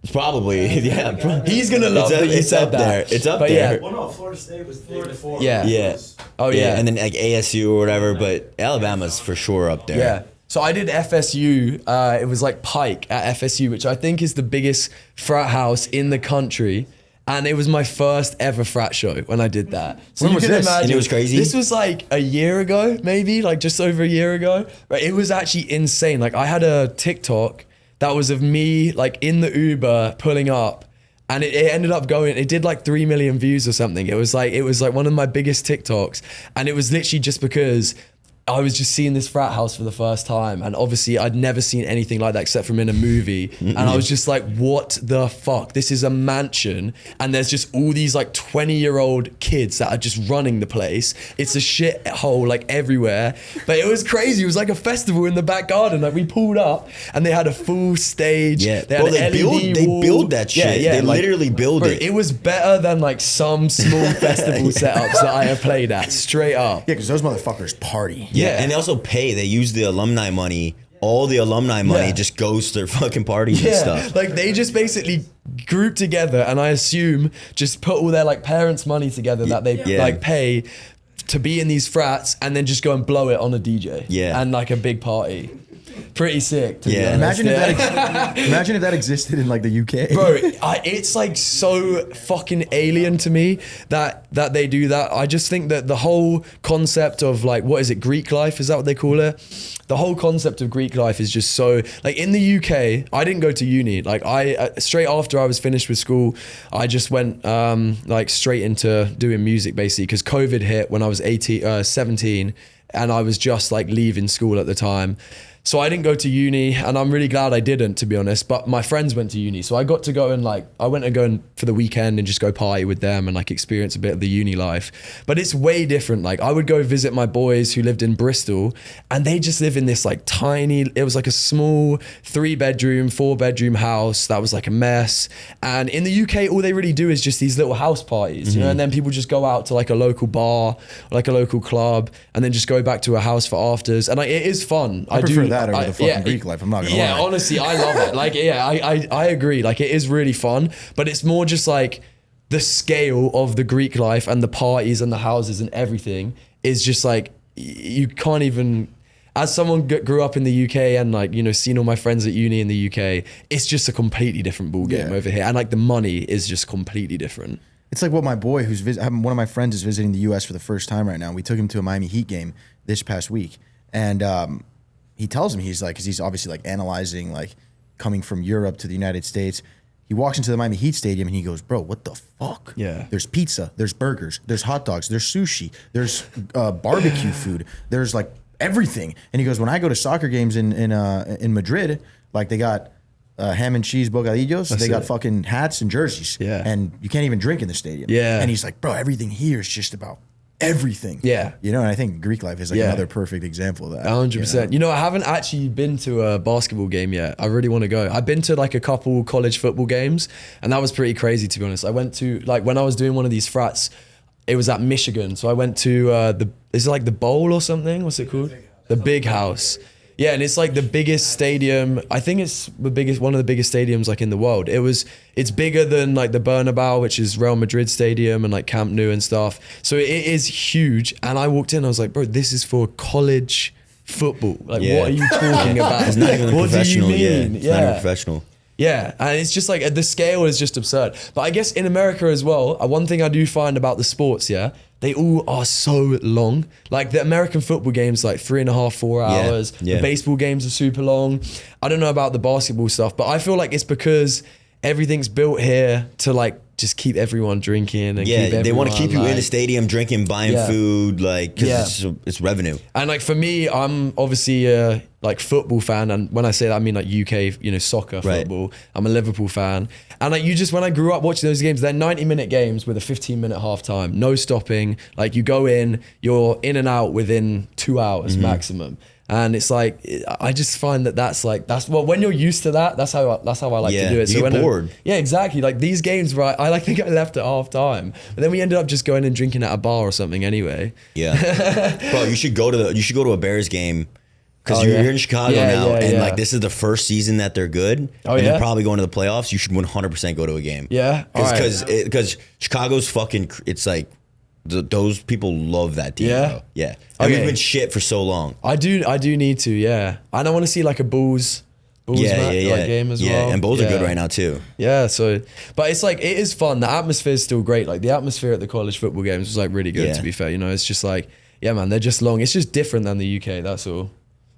It's probably He's gonna love that you said that. It's up but there. Yeah. Well, no, Florida State was Florida before. Yeah. Yeah. Oh yeah. And then like ASU or whatever, but Alabama's for sure up there. Yeah. So I did FSU. It was like Pike at FSU, which I think is the biggest frat house in the country. And it was my first ever frat show when I did that. So When you was can this? imagine, And it was crazy? This was like a year ago, maybe, like just over a year ago. Right? It was actually insane. Like I had a TikTok that was of me like in the Uber pulling up. And it ended up going, it did like 3 million views or something. It was like one of my biggest TikToks. And it was literally just because I was just seeing this frat house for the first time. And obviously I'd never seen anything like that except from in a movie. And I was just like, what the fuck? This is a mansion. And there's just all these like 20-year-old kids that are just running the place. It's a shit hole like everywhere. But it was crazy. It was like a festival in the back garden. Like we pulled up and they had a full stage. Yeah. They had an LED wall. build that shit. Yeah, They like, literally build bro, it. It was better than like some small festival setups that I have played at, straight up. Yeah, because those motherfuckers party. Yeah, Yeah. and they also pay. They use the alumni money. All the alumni money Yeah. just goes to their fucking parties and stuff. Like they just basically group together and I assume just put all their like parents' money together that they Yeah. like pay to be in these frats and then just go and blow it on a DJ. Yeah. And like a big party. Pretty sick. To be Yeah. honest. Imagine if that existed in like the UK. Bro, it's like so fucking alien to me that they do that. I just think that the whole concept of like, what is it, Greek life? Is that what they call it? The whole concept of Greek life is just so, like in the UK, I didn't go to uni. Like straight after I was finished with school, I just went like straight into doing music basically because COVID hit when I was 17 and I was just like leaving school at the time. So I didn't go to uni and I'm really glad I didn't, to be honest, but my friends went to uni. So I got to go and like, I went and go for the weekend and just go party with them and like experience a bit of the uni life. But it's way different. Like I would go visit my boys who lived in Bristol and they just live in this like tiny, it was like a small 3-bedroom, 4-bedroom house that was like a mess. And in the UK, all they really do is just these little house parties, you know, and then people just go out to like a local bar, like a local club, and then just go back to a house for afters. And like, it is fun. I prefer that over the fucking Greek life. I'm not gonna lie. Yeah, honestly, I love it. Like, yeah, I agree. Like, it is really fun, but it's more just like the scale of the Greek life and the parties and the houses and everything is just like you can't even. As someone grew up in the UK and like, you know, seen all my friends at uni in the UK, it's just a completely different ballgame over here, and like the money is just completely different. It's like what my boy one of my friends is visiting the US for the first time right now. We took him to a Miami Heat game this past week, and he tells me, he's like, because he's obviously like analyzing like coming from Europe to the United States. He walks into the Miami Heat stadium and he goes, bro, what the fuck? Yeah. There's pizza, there's burgers, there's hot dogs, there's sushi, there's barbecue food, there's like everything. And he goes, when I go to soccer games in Madrid, like they got ham and cheese bocadillos, they got fucking hats and jerseys. Yeah. And you can't even drink in the stadium. Yeah. And he's like, bro, everything here is just about everything. Yeah. You know, and I think Greek life is like another perfect example of that. 100%. You know, I haven't actually been to a basketball game yet. I really want to go. I've been to like a couple college football games and that was pretty crazy, to be honest. I went to, like, when I was doing one of these frats, it was at Michigan. So I went to is it like the Bowl or something? What's it called? The Big House. Yeah, and it's like the biggest stadium. I think it's one of the biggest stadiums like in the world. It's bigger than like the Bernabeu, which is Real Madrid stadium, and like Camp Nou and stuff. So it is huge. And I walked in, I was like, bro, this is for college football. Like, what are you talking about? It's not even what professional. do you mean? It's not even professional. Yeah, and it's just like the scale is just absurd. But I guess in America as well, one thing I do find about the sports, they all are so long. Like the American football games, like 3.5, 4 hours. Yeah. The baseball games are super long. I don't know about the basketball stuff, but I feel like it's because everything's built here to like just keep everyone drinking and keep everyone, they want to keep you like, in the stadium drinking, buying food, like, cause it's revenue. And like for me, I'm obviously a like football fan, and when I say that I mean like UK, you know, soccer, football. I'm a Liverpool fan, and like when I grew up watching those games, they're 90-minute games with a 15-minute halftime, no stopping. Like you go in, you're in and out within 2 hours maximum, and it's like I just find that's well, when you're used to that, that's how I like to do it. So you get bored. Yeah, exactly. Like these games, right? I think I left at half time, but then we ended up just going and drinking at a bar or something anyway. Yeah, bro, you should go to a Bears game. Because you're in Chicago now, and like this is the first season that they're good, and they're probably going to the playoffs. You should 100% go to a game. Yeah, because Chicago's fucking. It's like those people love that team. Yeah. And we've been shit for so long. I do need to. Yeah, and I want to see like a Bulls game as well. Yeah, and Bulls are good right now too. Yeah, so but it's like it is fun. The atmosphere is still great. Like the atmosphere at the college football games was like really good. To be fair, you know, it's just like man, they're just long. It's just different than the UK. That's all.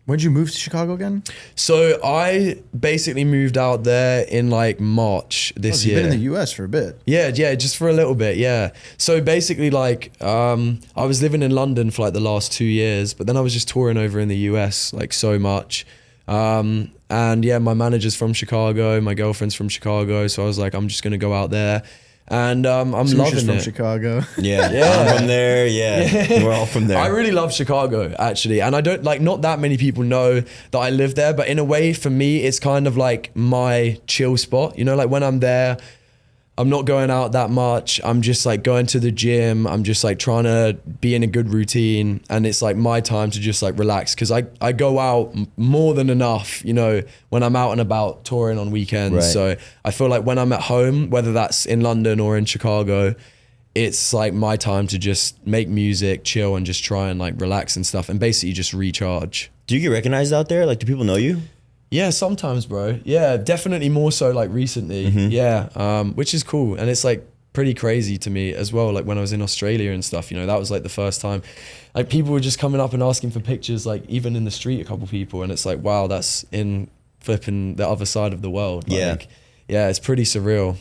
When did you move to Chicago again? So I basically moved out there in like March this year. You've been in the US for a bit. Yeah, just for a little bit, yeah. So basically like I was living in London for like the last 2 years, but then I was just touring over in the US like so much. And yeah, my manager's from Chicago, my girlfriend's from Chicago, so I was like, I'm just gonna go out there. And I'm loving from it. Chicago. Yeah, I'm from there. Yeah, we're all from there. I really love Chicago actually, and I don't like not that many people know that I live there, but in a way for me it's kind of like my chill spot. You know, like when I'm there, I'm not going out that much. I'm just like going to the gym. I'm just like trying to be in a good routine, and it's like my time to just like relax because I go out more than enough, you know, when I'm out and about touring on weekends. Right. So I feel like when I'm at home, whether that's in London or in Chicago, it's like my time to just make music, chill, and just try and like relax and stuff, and basically just recharge. Do you get recognized out there? Like, do people know you? Yeah, sometimes, bro. Yeah, definitely more so like recently. Yeah, which is cool. And it's like pretty crazy to me as well. Like when I was in Australia and stuff, you know, that was like the first time. Like people were just coming up and asking for pictures, like even in the street, a couple people. And it's like, wow, that's in flipping the other side of the world. Like, yeah, it's pretty surreal.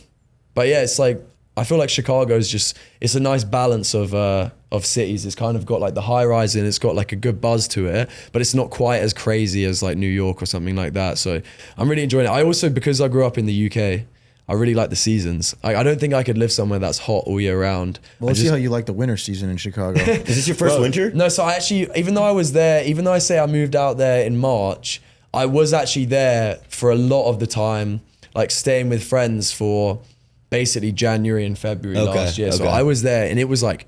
But yeah, it's like, I feel like Chicago's just, it's a nice balance of cities. It's kind of got like the high rise and it's got like a good buzz to it, but it's not quite as crazy as like New York or something like that. So I'm really enjoying it. I also, because I grew up in the UK, I really like the seasons. I don't think I could live somewhere that's hot all year round. Well, let's see how you like the winter season in Chicago. Is this your first winter? No, so I actually, even though I was there, even though I say I moved out there in March, I was actually there for a lot of the time, like staying with friends for basically January and February last year. So I was there and it was like,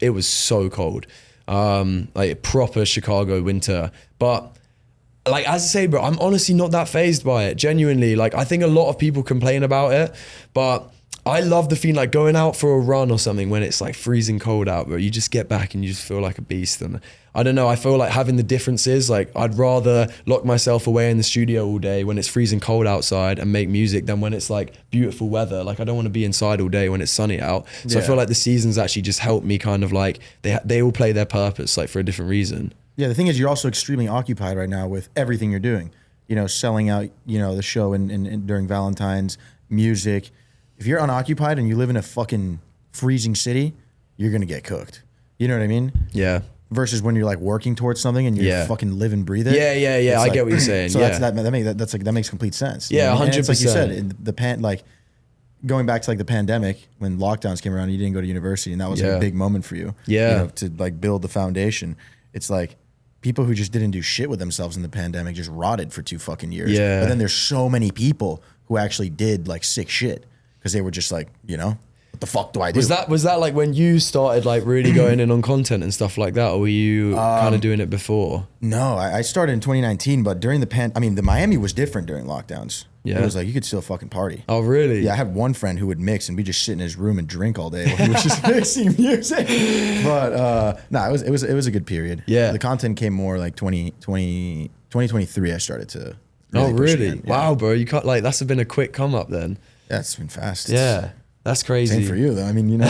it was so cold. Like proper Chicago winter. But like, as I say, bro, I'm honestly not that fazed by it. Genuinely. Like, I think a lot of people complain about it, but I love the feeling like going out for a run or something when it's like freezing cold out, bro. You just get back and you just feel like a beast. And I don't know, I feel like having the differences, like I'd rather lock myself away in the studio all day when it's freezing cold outside and make music than when it's like beautiful weather. Like I don't want to be inside all day when it's sunny out. So I feel like the seasons actually just help me kind of like, they all play their purpose like for a different reason. Yeah, the thing is you're also extremely occupied right now with everything you're doing. You know, selling out, you know, the show and during Valentine's, music. If you're unoccupied and you live in a fucking freezing city, you're gonna get cooked. You know what I mean? Yeah. Versus when you're like working towards something and you fucking live and breathe it. Yeah. I get what you're saying. So that makes complete sense. Yeah, 100%. It's like you said, like going back to like the pandemic when lockdowns came around, you didn't go to university, and that was like a big moment for you. Yeah. You know, to like build the foundation. It's like people who just didn't do shit with themselves in the pandemic just rotted for 2 fucking years. Yeah. But then there's so many people who actually did like sick shit. Because they were just like, you know, what the fuck do I do? Was that like when you started like really going in on content and stuff like that, or were you kind of doing it before? No, I started in 2019, but during the Miami was different during lockdowns. Yeah. It was like you could still fucking party. Oh, really? Yeah, I had one friend who would mix and we just sit in his room and drink all day while he was just mixing music. But it was a good period. Yeah. The content came more like 2023 I started to really push again. Wow, bro. You can't like that's been a quick come up then. Yeah, it's been fast. Yeah, that's crazy. Same for you, though. I mean, you know.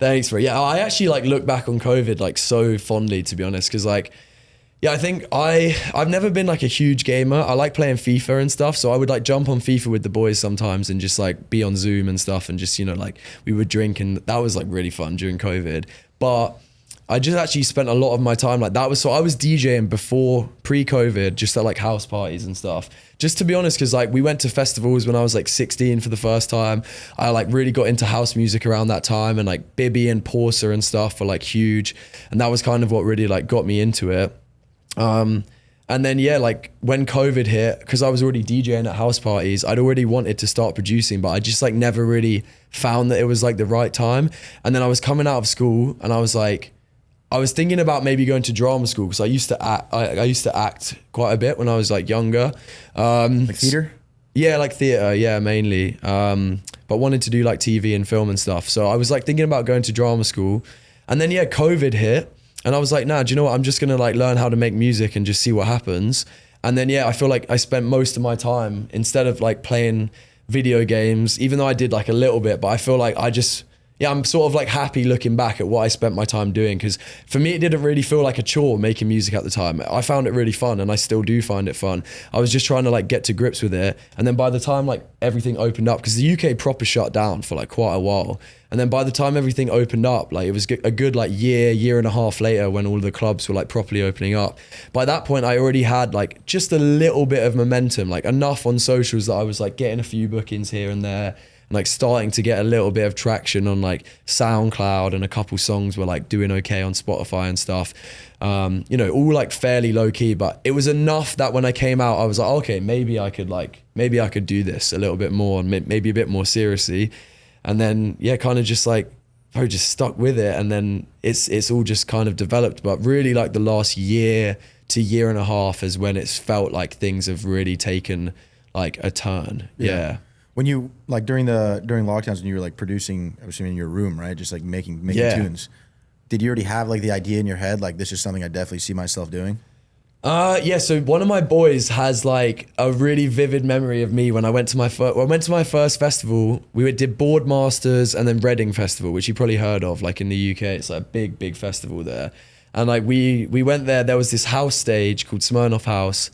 Thanks, bro. Yeah, I actually like look back on COVID like so fondly, to be honest, because like, yeah, I think I've never been like a huge gamer. I like playing FIFA and stuff, so I would like jump on FIFA with the boys sometimes and just like be on Zoom and stuff, and just, you know, like we would drink, and that was like really fun during COVID. But I just actually spent a lot of my time like that. So I was DJing before pre-COVID, just at like house parties and stuff. Just to be honest, because like we went to festivals when I was like 16 for the first time. I like really got into house music around that time, and like Bibby and Porser and stuff were like huge. And that was kind of what really like got me into it. And then, yeah, like when COVID hit, because I was already DJing at house parties, I'd already wanted to start producing, but I just like never really found that it was like the right time. And then I was coming out of school and I was like, I was thinking about maybe going to drama school, because I used to act, I used to act quite a bit when I was like younger. Like theater? Yeah, like theater, yeah, mainly. But wanted to do like TV and film and stuff. So I was like thinking about going to drama school. And then, yeah, COVID hit. And I was like, nah, do you know what? I'm just gonna like learn how to make music and just see what happens. And then, yeah, I feel like I spent most of my time, instead of like playing video games, even though I did like a little bit, but I feel like I'm sort of like happy looking back at what I spent my time doing, because for me, it didn't really feel like a chore making music at the time. I found it really fun, and I still do find it fun. I was just trying to like get to grips with it. And then by the time like everything opened up, because the UK proper shut down for like quite a while. And then by the time everything opened up, like it was a good like year and a half later, when all the clubs were like properly opening up. By that point, I already had like just a little bit of momentum, like enough on socials that I was like getting a few bookings here and there, and like starting to get a little bit of traction on like SoundCloud, and a couple songs were like doing okay on Spotify and stuff. You know, all like fairly low key, but it was enough that when I came out, I was like, okay, maybe I could do this a little bit more, and maybe a bit more seriously. And then, yeah, kind of just like, I just stuck with it. And then it's all just kind of developed. But really like the last year to year and a half is when it's felt like things have really taken like a turn. Yeah. When you like during lockdowns, when you were like producing, I was assuming in your room, right? Just like making tunes. Did you already have like the idea in your head? Like, this is something I definitely see myself doing? Yeah, so one of my boys has like a really vivid memory of me when I went to my first festival. We did Boardmasters and then Reading Festival, which you probably heard of, like in the UK. It's like a big festival there. And like we went there was this house stage called Smirnoff House,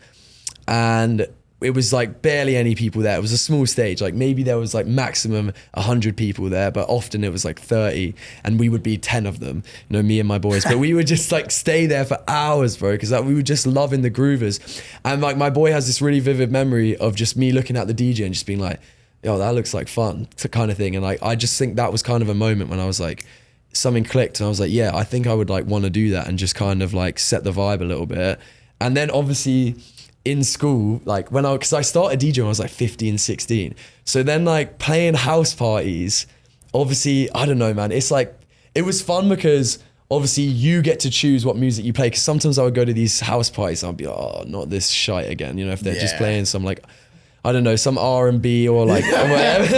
and it was like barely any people there. It was a small stage, like maybe there was like maximum 100 people there, but often it was like 30, and we would be 10 of them, you know, me and my boys. But we would just like stay there for hours, bro, because like, we were just loving the groovers. And like my boy has this really vivid memory of just me looking at the DJ and just being like, yo, that looks like fun, kind of thing. And like, I just think that was kind of a moment when I was like, something clicked, and I was like, yeah, I think I would like want to do that and just kind of like set the vibe a little bit. And then obviously in school, like because I started DJing when I was like 15, 16. So then like playing house parties, obviously, I don't know, man. It's like, it was fun because obviously you get to choose what music you play. Because sometimes I would go to these house parties and I'd be like, oh, not this shite again. You know, if they're just playing some like, I don't know, some R&B or like whatever.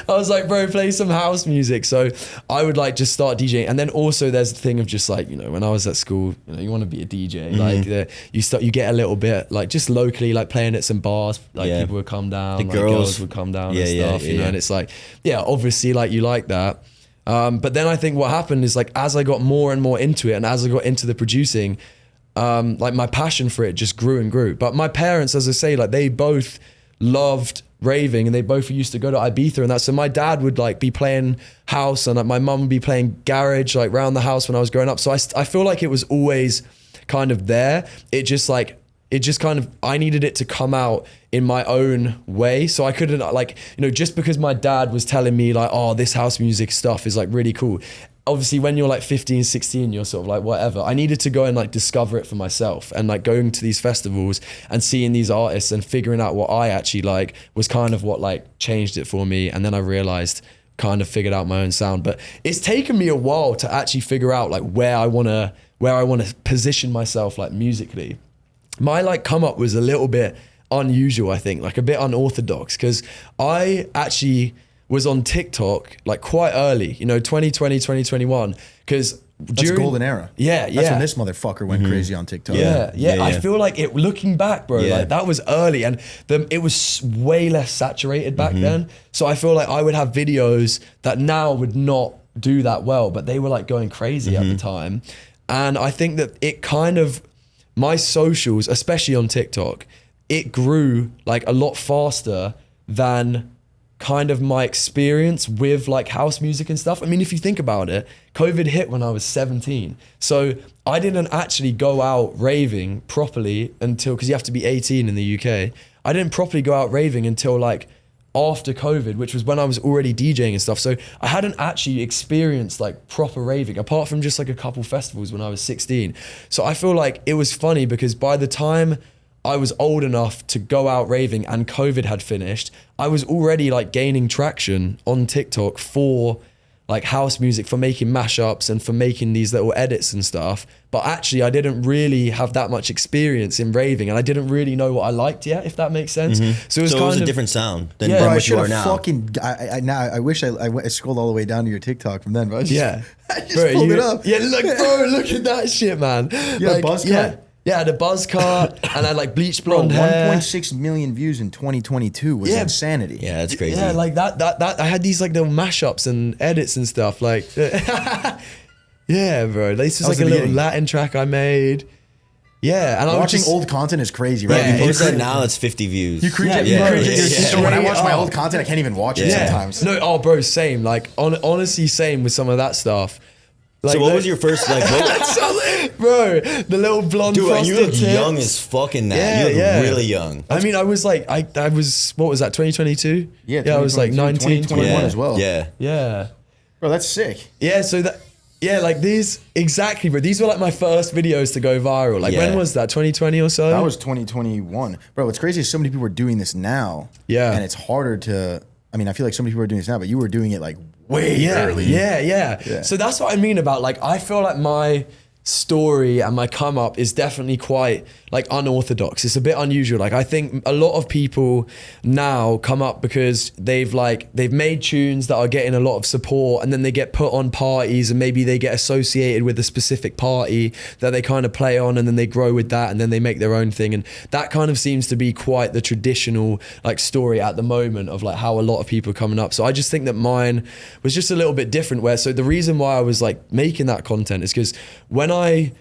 I was like, bro, play some house music. So I would like just start DJing. And then also there's the thing of just like, you know, when I was at school, you know, you want to be a DJ. Like you get a little bit like just locally, like playing at some bars, like people would come down, girls would come down and stuff, you know, and it's like, yeah, obviously like you like that. But then I think what happened is like, as I got more and more into it and as I got into the producing, like my passion for it just grew and grew. But my parents, as I say, like they both loved raving, and they both used to go to Ibiza and that. So my dad would like be playing house, and like my mum would be playing garage like around the house when I was growing up. So I feel like it was always kind of there. It just kind of, I needed it to come out in my own way. So I couldn't like, you know, just because my dad was telling me like, oh, this house music stuff is like really cool. Obviously when you're like 15, 16, you're sort of like, whatever. I needed to go and like discover it for myself, and like going to these festivals and seeing these artists and figuring out what I actually like was kind of what like changed it for me. And then I realized, kind of figured out my own sound. But it's taken me a while to actually figure out like where I want to position myself like musically. My like come up was a little bit unusual, I think, like a bit unorthodox, because I actually was on TikTok like quite early, you know, 2020, 2021, because that's a golden era. Yeah. That's when this motherfucker went crazy on TikTok. Yeah. I feel like it, looking back, bro, like that was early, and it was way less saturated back then. So I feel like I would have videos that now would not do that well, but they were like going crazy at the time. And I think that it kind of, my socials, especially on TikTok, it grew like a lot faster than kind of my experience with like house music and stuff. I mean, if you think about it, COVID hit when I was 17. So I didn't actually go out raving properly until, because you have to be 18 in the UK. I didn't properly go out raving until like after COVID, which was when I was already DJing and stuff. So I hadn't actually experienced like proper raving apart from just like a couple festivals when I was 16. So I feel like it was funny because by the time I was old enough to go out raving and COVID had finished, I was already like gaining traction on TikTok for like house music, for making mashups and for making these little edits and stuff. But actually I didn't really have that much experience in raving and I didn't really know what I liked yet, if that makes sense. So it was a different sound than, bro, what you are now. I wish I scrolled all the way down to your TikTok from then, bro. I just pulled it up. Yeah, look, bro, look at that shit, man. You had a buzz cut? Yeah, the buzz cut and I like bleached blonde hair. 1.6 million views in 2022 was insanity. Yeah, that's crazy. Yeah, like that I had these like little mashups and edits and stuff. Like, yeah, bro. This was like a little Latin track I made. Yeah, and watching old content is crazy, right? Yeah, you post that now, it's 50 views. You cringe at your sister. When I watch my old content, I can't even watch it sometimes. No, bro, same. Like, honestly, same with some of that stuff. Like, so what was your first like? Bro, the little blonde. Dude, and you look tips. young as fucking that. You look really young. I mean, I was like, I was. What was that? 2022. Yeah, I was like 19, 2021 as well. Yeah. Bro, that's sick. Yeah. So that. Yeah, like these exactly, bro. These were like my first videos to go viral. Like when was that? 2020 or so? That was 2021. Bro, what's crazy is so many people are doing this now. Yeah. And it's harder to. I mean, I feel like so many people are doing this now, but you were doing it like way early. Yeah. So that's what I mean about like, I feel like my story and my come up is definitely quite like unorthodox. It's a bit unusual. Like I think a lot of people now come up because they've made tunes that are getting a lot of support and then they get put on parties and maybe they get associated with a specific party that they kind of play on and then they grow with that and then they make their own thing. And that kind of seems to be quite the traditional like story at the moment of like how a lot of people are coming up. So I just think that mine was just a little bit different so the reason why I was like making that content is because when I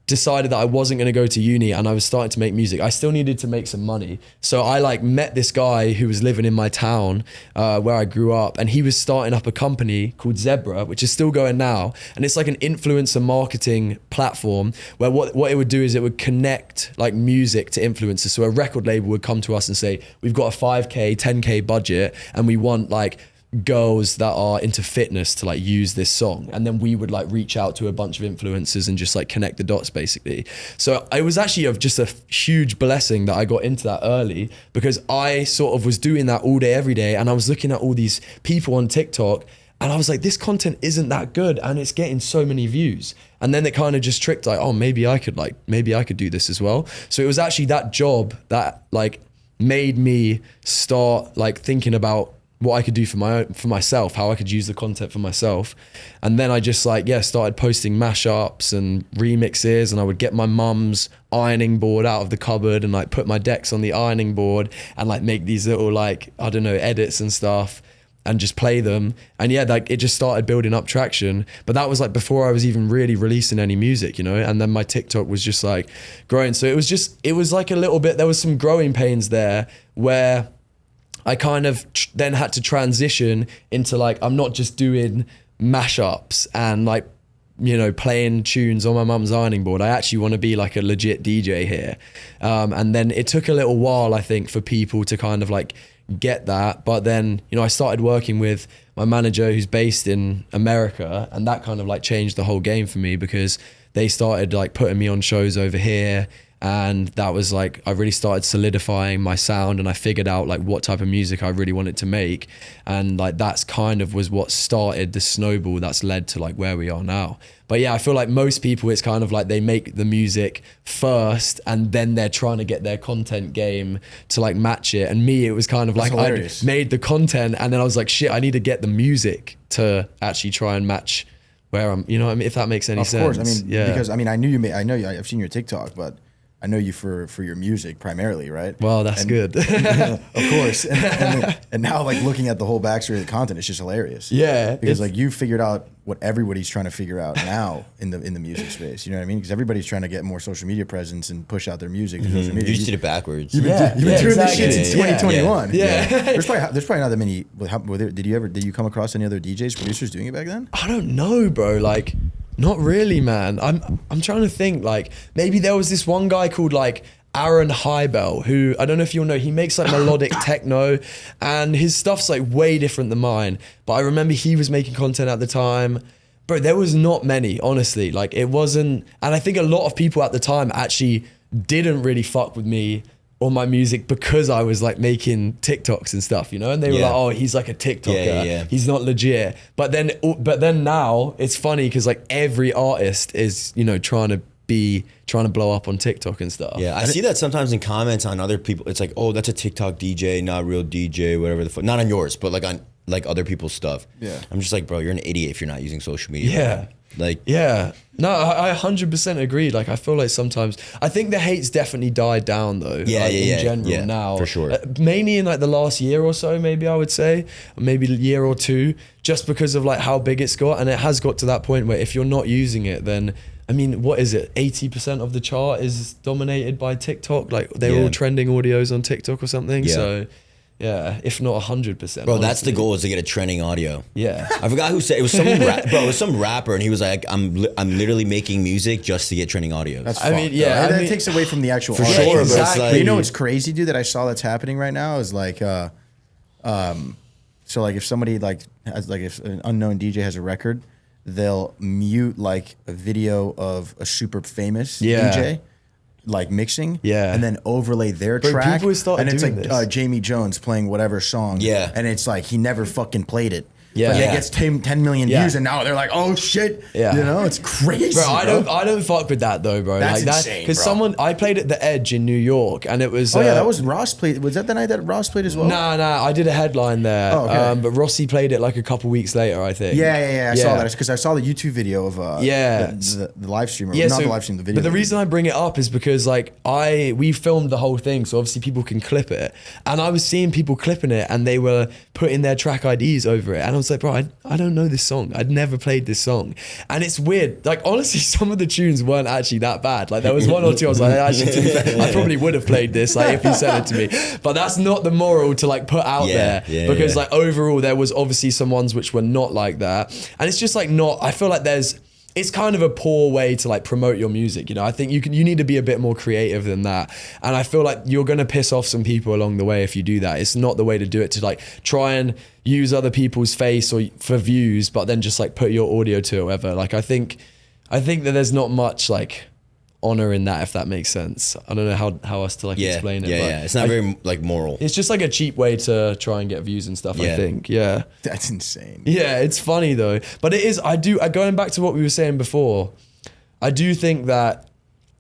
decided that I wasn't going to go to uni and I was starting to make music, I still needed to make some money. So I like met this guy who was living in my town where I grew up, and he was starting up a company called Zebra, which is still going now. And it's like an influencer marketing platform where what it would do is it would connect like music to influencers. So a record label would come to us and say, we've got a 5K, 10K budget and we want like girls that are into fitness to like use this song, and then we would like reach out to a bunch of influencers and just like connect the dots basically. So it was actually just a huge blessing that I got into that early, because I sort of was doing that all day every day, and I was looking at all these people on TikTok and I was like, this content isn't that good and it's getting so many views. And then it kind of just tricked like, oh, maybe I could do this as well. So it was actually that job that like made me start like thinking about what I could do for myself, how I could use the content for myself. And then I just like, started posting mashups and remixes, and I would get my mum's ironing board out of the cupboard and like put my decks on the ironing board and like make these little like, I don't know, edits and stuff and just play them. And like it just started building up traction. But that was like before I was even really releasing any music, you know? And then my TikTok was just like growing. So it was like a little bit, there was some growing pains there where I kind of then had to transition into like, I'm not just doing mashups and like, you know, playing tunes on my mum's ironing board. I actually want to be like a legit DJ here. And then it took a little while, I think, for people to kind of like get that. But then, you know, I started working with my manager who's based in America, and that kind of like changed the whole game for me, because they started like putting me on shows over here. And that was like, I really started solidifying my sound, and I figured out like what type of music I really wanted to make. And like, that's kind of was what started the snowball that's led to like where we are now. But yeah, I feel like most people, it's kind of like they make the music first and then they're trying to get their content game to like match it. And me, it was kind of that's like, hilarious. I made the content and then I was like, shit, I need to get the music to actually try and match where I'm, you know what I mean? If that makes any sense. Of course, I mean, because I mean, I've seen your TikTok, but I know you for your music primarily, right? Well, that's good. Of course. And now like looking at the whole backstory of the content, it's just hilarious. Yeah. Because like you figured out what everybody's trying to figure out now in the music space. You know what I mean? Because everybody's trying to get more social media presence and push out their music through social media. You just did it backwards. You've been doing this shit since 2021. Yeah. There's probably not that many. Did you come across any other DJs, producers doing it back then? I don't know, bro. Like, not really, man. I'm trying to think. Like, maybe there was this one guy called like Aaron Hybel, who I don't know if you'll know. He makes like melodic techno, and his stuff's like way different than mine. But I remember he was making content at the time. Bro, there was not many, honestly. Like, it wasn't. And I think a lot of people at the time actually didn't really fuck with me or my music because I was like making TikToks and stuff, you know? And they were like, oh, he's like a TikToker. He's not legit. But then now it's funny because like every artist is, you know, trying to blow up on TikTok and stuff. Yeah, I see that sometimes in comments on other people. It's like, oh, that's a TikTok DJ, not real DJ, whatever the fuck. Not on yours, but like on like other people's stuff. Yeah. I'm just like, bro, you're an idiot if you're not using social media. Yeah. Like, yeah. No, I 100% agree. Like, I feel like sometimes, I think the hate's definitely died down though. In general now. For sure. Mainly in like the last year or so, maybe I would say, or maybe a year or two, just because of like how big it's got. And it has got to that point where if you're not using it, then, I mean, what is it? 80% of the chart is dominated by TikTok. Like, they're all trending audios on TikTok or something. Yeah. So, yeah, if not 100%. Bro, honestly. that's the goal, is to get a trending audio. Yeah. I forgot who said it. Was some it was some rapper, and he was like, I'm literally making music just to get trending audio. That's that takes away from the actual for art. sure. Exactly. But you know what's crazy, dude, that I saw that's happening right now is like, so like if somebody like has like if an unknown DJ has a record, they'll mute like a video of a super famous DJ. Like mixing, and then overlay their track, and it's like Jamie Jones playing whatever song, and it's like he never fucking played it. But it gets 10 million views, and now they're like, oh shit, you know, it's crazy. Bro, I don't fuck with that though, bro. That's like insane, because I played at the Edge in New York, and it was that was Ross played. Was that the night that Ross played as well? Nah, I did a headline there. Oh, okay. But Rossi played it like a couple weeks later, I think. I saw that because I saw the YouTube video of the live stream, not the live stream, the video. But the reason I bring it up is because like we filmed the whole thing, so obviously people can clip it, and I was seeing people clipping it, and they were putting their track IDs over it, and I was like, bro, I don't know this song. I'd never played this song. And it's weird. Like, honestly, some of the tunes weren't actually that bad. Like, there was one or two I was like, actually, to be fair, I probably would have played this, like, if you said it to me. But that's not the moral to, like, put out there. Because, like, overall, there was obviously some ones which were not like that. And it's just, like, I feel like it's kind of a poor way to like promote your music, you know. I think you need to be a bit more creative than that, and I feel like you're gonna piss off some people along the way if you do that. It's not the way to do it, to like try and use other people's face or for views, but then just like put your audio to it, whatever. Like I think that there's not much like honor in that, if that makes sense. I don't know how else to like explain it. Yeah, it's not very like moral. It's just like a cheap way to try and get views and stuff. I think. Yeah, that's insane. Yeah, it's funny though, but it is. Going back to what we were saying before, I do think that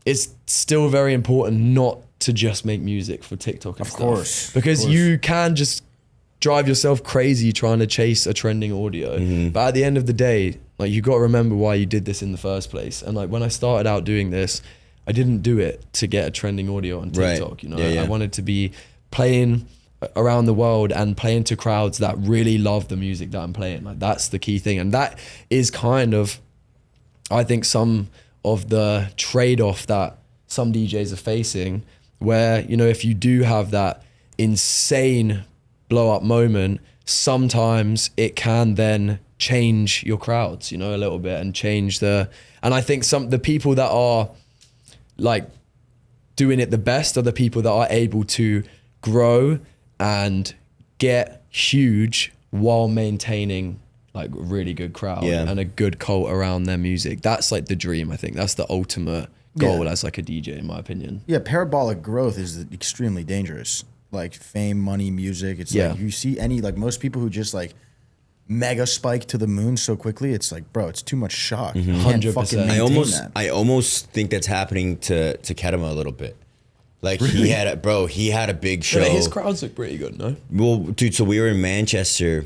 it's still very important not to just make music for TikTok and stuff. Of course, because you can just drive yourself crazy trying to chase a trending audio. But at the end of the day, like, you got to remember why you did this in the first place. And like when I started out doing this, I didn't do it to get a trending audio on TikTok. Right. You know, I wanted to be playing around the world and playing to crowds that really love the music that I'm playing. Like, that's the key thing. And that is kind of, I think, some of the trade-off that some DJs are facing, where, you know, if you do have that insane blow up moment, sometimes it can then change your crowds, you know, a little bit, and change and I think the people that are like doing it the best are the people that are able to grow and get huge while maintaining like a really good crowd and a good cult around their music. That's like the dream. I think that's the ultimate goal as like a DJ, in my opinion. Yeah, parabolic growth is extremely dangerous. Like fame, money, music. It's like you see like most people who just like mega spike to the moon so quickly, it's like, bro, it's too much shock. 100%. I almost think that's happening to Kedema a little bit. Like really? he had a big show. Yeah, his crowds look pretty good, no? Well, dude, so we were in Manchester,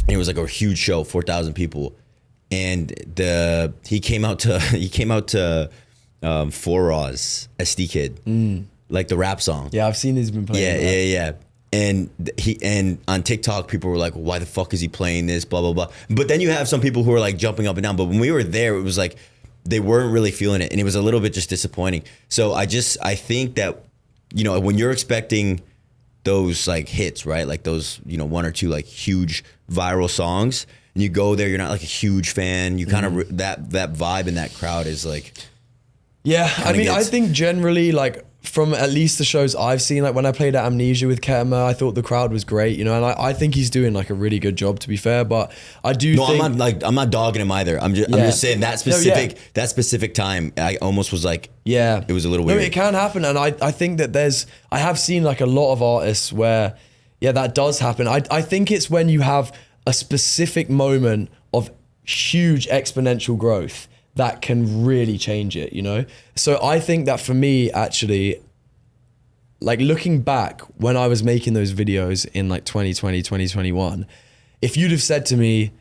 and it was like a huge show, 4,000 people, and he came out to Four Raws, SD Kid, like the rap song. Yeah, I've seen he's been playing. Yeah. And on TikTok, people were like, "Why the fuck is he playing this?" Blah blah blah. But then you have some people who are like jumping up and down. But when we were there, it was like they weren't really feeling it, and it was a little bit just disappointing. So I think that, you know, when you're expecting those like hits, right? Like those, you know, one or two like huge viral songs, and you go there, you're not like a huge fan. You kind of that vibe in that crowd is like. Yeah, I mean, I think generally, like, from at least the shows I've seen, like when I played at Amnesia with Ketama, I thought the crowd was great, you know, and I think he's doing like a really good job, to be fair. But I do think I'm not dogging him either. I'm just saying that specific time, I almost was like, it was a little weird. No, it can happen, and I think that I have seen like a lot of artists where that does happen. I think it's when you have a specific moment of huge exponential growth that can really change it, you know? So I think that for me, actually, like looking back when I was making those videos in like 2020, 2021, if you'd have said to me,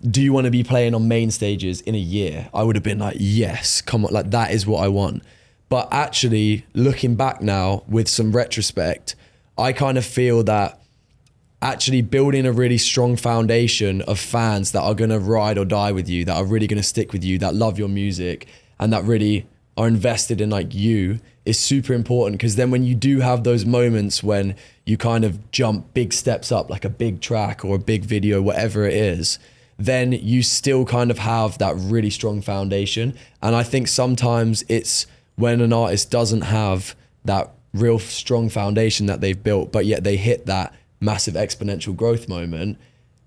do you want to be playing on main stages in a year? I would have been like, yes, come on, like that is what I want. But actually, looking back now with some retrospect, I kind of feel that actually building a really strong foundation of fans that are going to ride or die with you, that are really going to stick with you, that love your music, and that really are invested in like you, is super important. Because then when you do have those moments when you kind of jump big steps up, like a big track or a big video, whatever it is, then you still kind of have that really strong foundation. And I think sometimes it's when an artist doesn't have that real strong foundation that they've built, but yet they hit that massive exponential growth moment,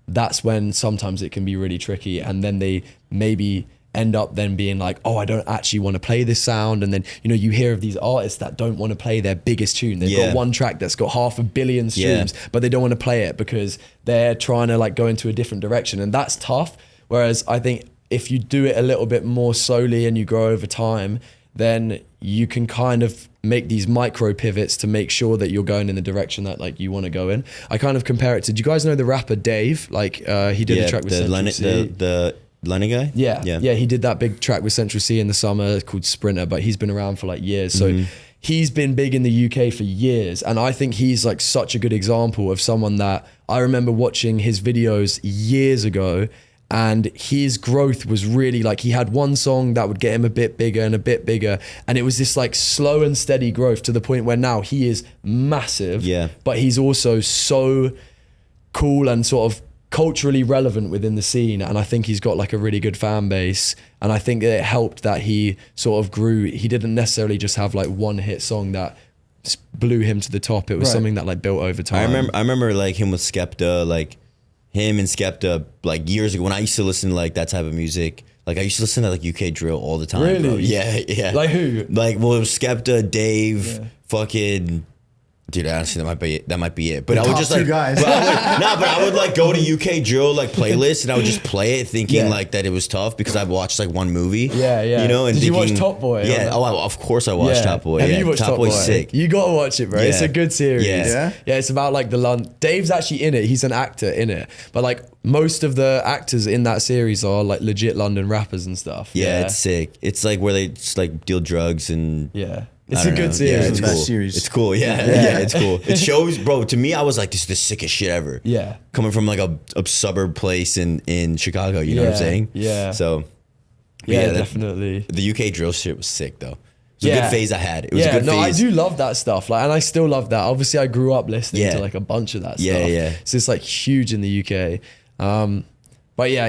that's when sometimes it can be really tricky. And then they maybe end up then being like, oh, I don't actually want to play this sound. And then, you know, you hear of these artists that don't want to play their biggest tune. They've got one track that's got 500 million streams, but they don't want to play it because they're trying to like go into a different direction. And that's tough. Whereas I think if you do it a little bit more slowly and you grow over time, then you can kind of make these micro pivots to make sure that you're going in the direction that like you want to go in. I kind of compare it to, do you guys know the rapper Dave? Like he did a track with Central C. The Lenny guy? Yeah, he did that big track with Central C in the summer called Sprinter, but he's been around for like years. So he's been big in the UK for years. And I think he's like such a good example of someone that I remember watching his videos years ago, and his growth was really like, he had one song that would get him a bit bigger and a bit bigger. And it was this like slow and steady growth to the point where now he is massive, but he's also so cool and sort of culturally relevant within the scene. And I think he's got like a really good fan base. And I think it helped that he sort of grew. He didn't necessarily just have like one hit song that blew him to the top. It was something that like built over time. I remember like him with Skepta, like him and Skepta, like years ago when I used to listen to like that type of music. Like I used to listen to like UK drill all the time. Really? Bro. Yeah. Like who? Like, well, it was Skepta, Dave, fucking. Dude, honestly, that might be it. But I would just like, guys. but I would like go to UK drill like playlist, and I would just play it, thinking like that it was tough because I've watched like one movie. Yeah. You know, and did you watch Top Boy? Yeah. Oh, of course I watched Top Boy. Have you watched Top Boy's sick. You gotta watch it, bro. It's a good series. Yeah. It's about like the London. Dave's actually in it. He's an actor in it, but like most of the actors in that series are like legit London rappers and stuff. Yeah, it's sick. It's like where they just like deal drugs and It's a good series. Yeah, it's cool. best series. It's cool. Yeah, it's cool. It shows, bro. To me, I was like, this is the sickest shit ever. Yeah. Coming from like a suburb place in Chicago, you know what I'm saying? Yeah. So, definitely. The UK drill shit was sick though. It was a good phase I had. It was a good phase. I do love that stuff. Like, and I still love that. Obviously, I grew up listening to like a bunch of that stuff. Yeah. So it's like huge in the UK. But yeah,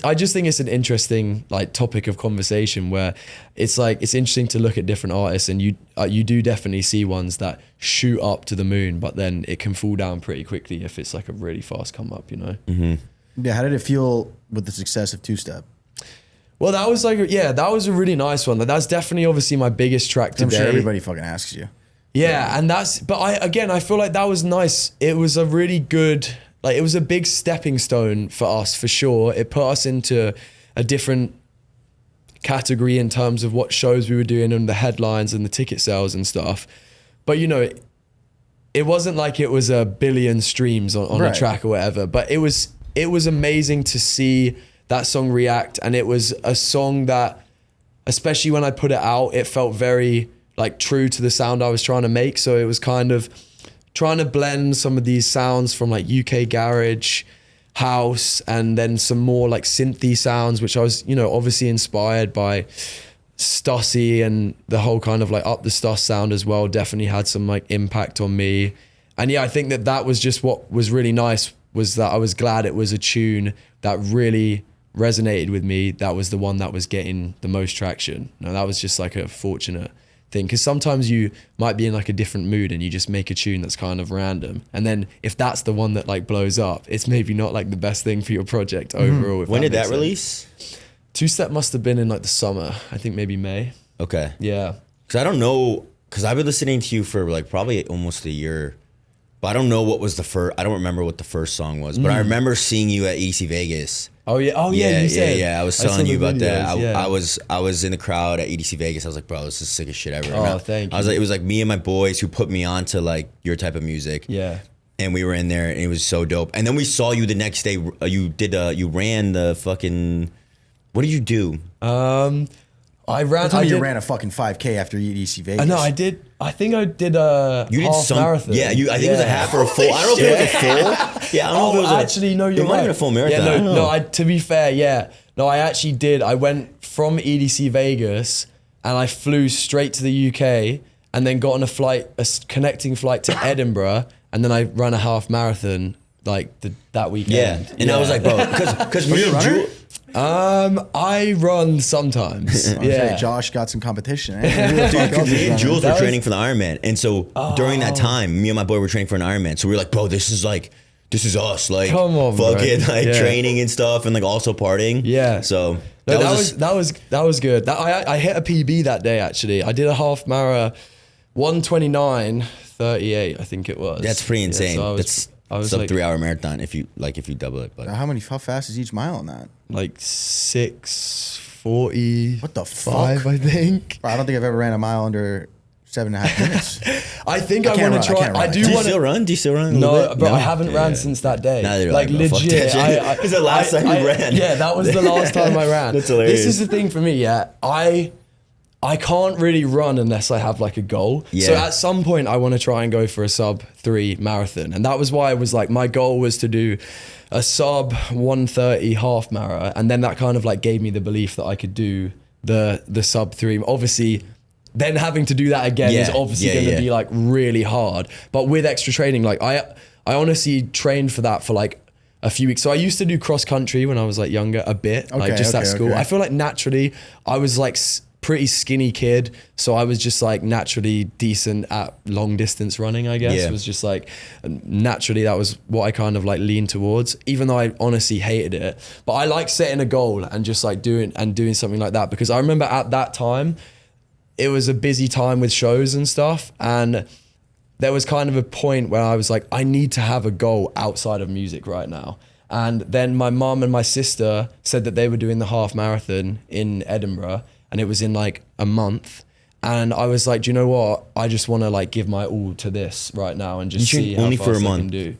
I just think it's an interesting like topic of conversation where it's like, it's interesting to look at different artists, and you do definitely see ones that shoot up to the moon, but then it can fall down pretty quickly if it's like a really fast come up, you know? Mm-hmm. Yeah. How did it feel with the success of Two Step? Well, that was like, that was a really nice one. That's definitely obviously my biggest track today. I'm sure everybody fucking asks you. Yeah. And I feel like that was nice. It was a really good, like it was a big stepping stone for us for sure. It put us into a different category in terms of what shows we were doing and the headlines and the ticket sales and stuff. But you know, it wasn't like it was a billion streams on a track or whatever, but it was amazing to see that song react. And it was a song that especially when I put it out, it felt very like true to the sound I was trying to make. So it was kind of trying to blend some of these sounds from like UK garage, house, and then some more like synthy sounds, which I was, you know, obviously inspired by Stussy, and the whole kind of like Up the Stuss sound as well definitely had some like impact on me. And yeah, I think that was just what was really nice, was that I was glad it was a tune that really resonated with me. That was the one that was getting the most traction. No, that was just like a fortunate thing, because sometimes you might be in like a different mood and you just make a tune that's kind of random, and then if that's the one that like blows up, it's maybe not like the best thing for your project overall. When did that release? Two Step must have been in like the summer, I think maybe May. Okay. Yeah. Because I don't know, because I've been listening to you for like probably almost a year, but I don't know what was the first, I don't remember what the first song was, but I remember seeing you at EDC Vegas. Oh yeah, you said. Yeah. I was telling you about that. Videos, I was in the crowd at EDC Vegas. I was like, bro, this is the sickest shit ever. Oh, thank you. I was like, it was like me and my boys who put me on to like your type of music. Yeah. And we were in there, and it was so dope. And then we saw you the next day. You ran the fucking. What did you do? I ran a fucking 5K after EDC Vegas. No, I did. I think I did a half marathon. Yeah, I think it was a half or a full. I don't know if it was a full. Yeah, I don't know if it was actually, no, you're it might right. have been a full marathon. Yeah, no, to be fair, yeah. No, I actually did. I went from EDC Vegas and I flew straight to the UK and then got on a connecting flight to Edinburgh, and then I ran a half marathon like that weekend. Yeah, and I was like, bro, because me and Drew. I run sometimes. Yeah, Josh got some competition. Eh? Dude, me and Jules were training for the Ironman, and so during that time, me and my boy were training for an Ironman. So we were like, bro, this is us, like, come on, fucking bro. like training and stuff, and like also partying. Yeah. So that was good. I hit a PB that day actually. I did a half mara, 1:29:38, I think it was. That's pretty insane. Yeah, so I was sub like, 3 hour marathon if you double it. But how fast is each mile on that? Like 6:40. What the fuck? I think. Bro, I don't think I've ever ran a mile under 7.5 minutes. I think I want to try. I do want to still run. Do you still run? No, bro. I haven't ran since that day. Neither like legit. Is the last time you ran? Yeah, that was the last time I ran. That's hilarious. This is the thing for me. Yeah, I can't really run unless I have like a goal. Yeah. So at some point I want to try and go for a sub 3 marathon. And that was why I was like, my goal was to do a sub 1:30 half mara. And then that kind of like gave me the belief that I could do the sub 3. Obviously, then having to do that again is obviously going to be like really hard. But with extra training, like I honestly trained for that for like a few weeks. So I used to do cross country when I was like younger a bit, like just at school. I feel like naturally I was like pretty skinny kid, so I was just like naturally decent at long distance running, I guess. It was just like naturally that was what I kind of like leaned towards, even though I honestly hated it. But I like setting a goal and just like doing something like that, because I remember at that time it was a busy time with shows and stuff, and there was kind of a point where I was like, I need to have a goal outside of music right now. And then my mum and my sister said that they were doing the half marathon in Edinburgh, and it was in like a month. And I was like, do you know what? I just want to like give my all to this right now and just see how fast I can do.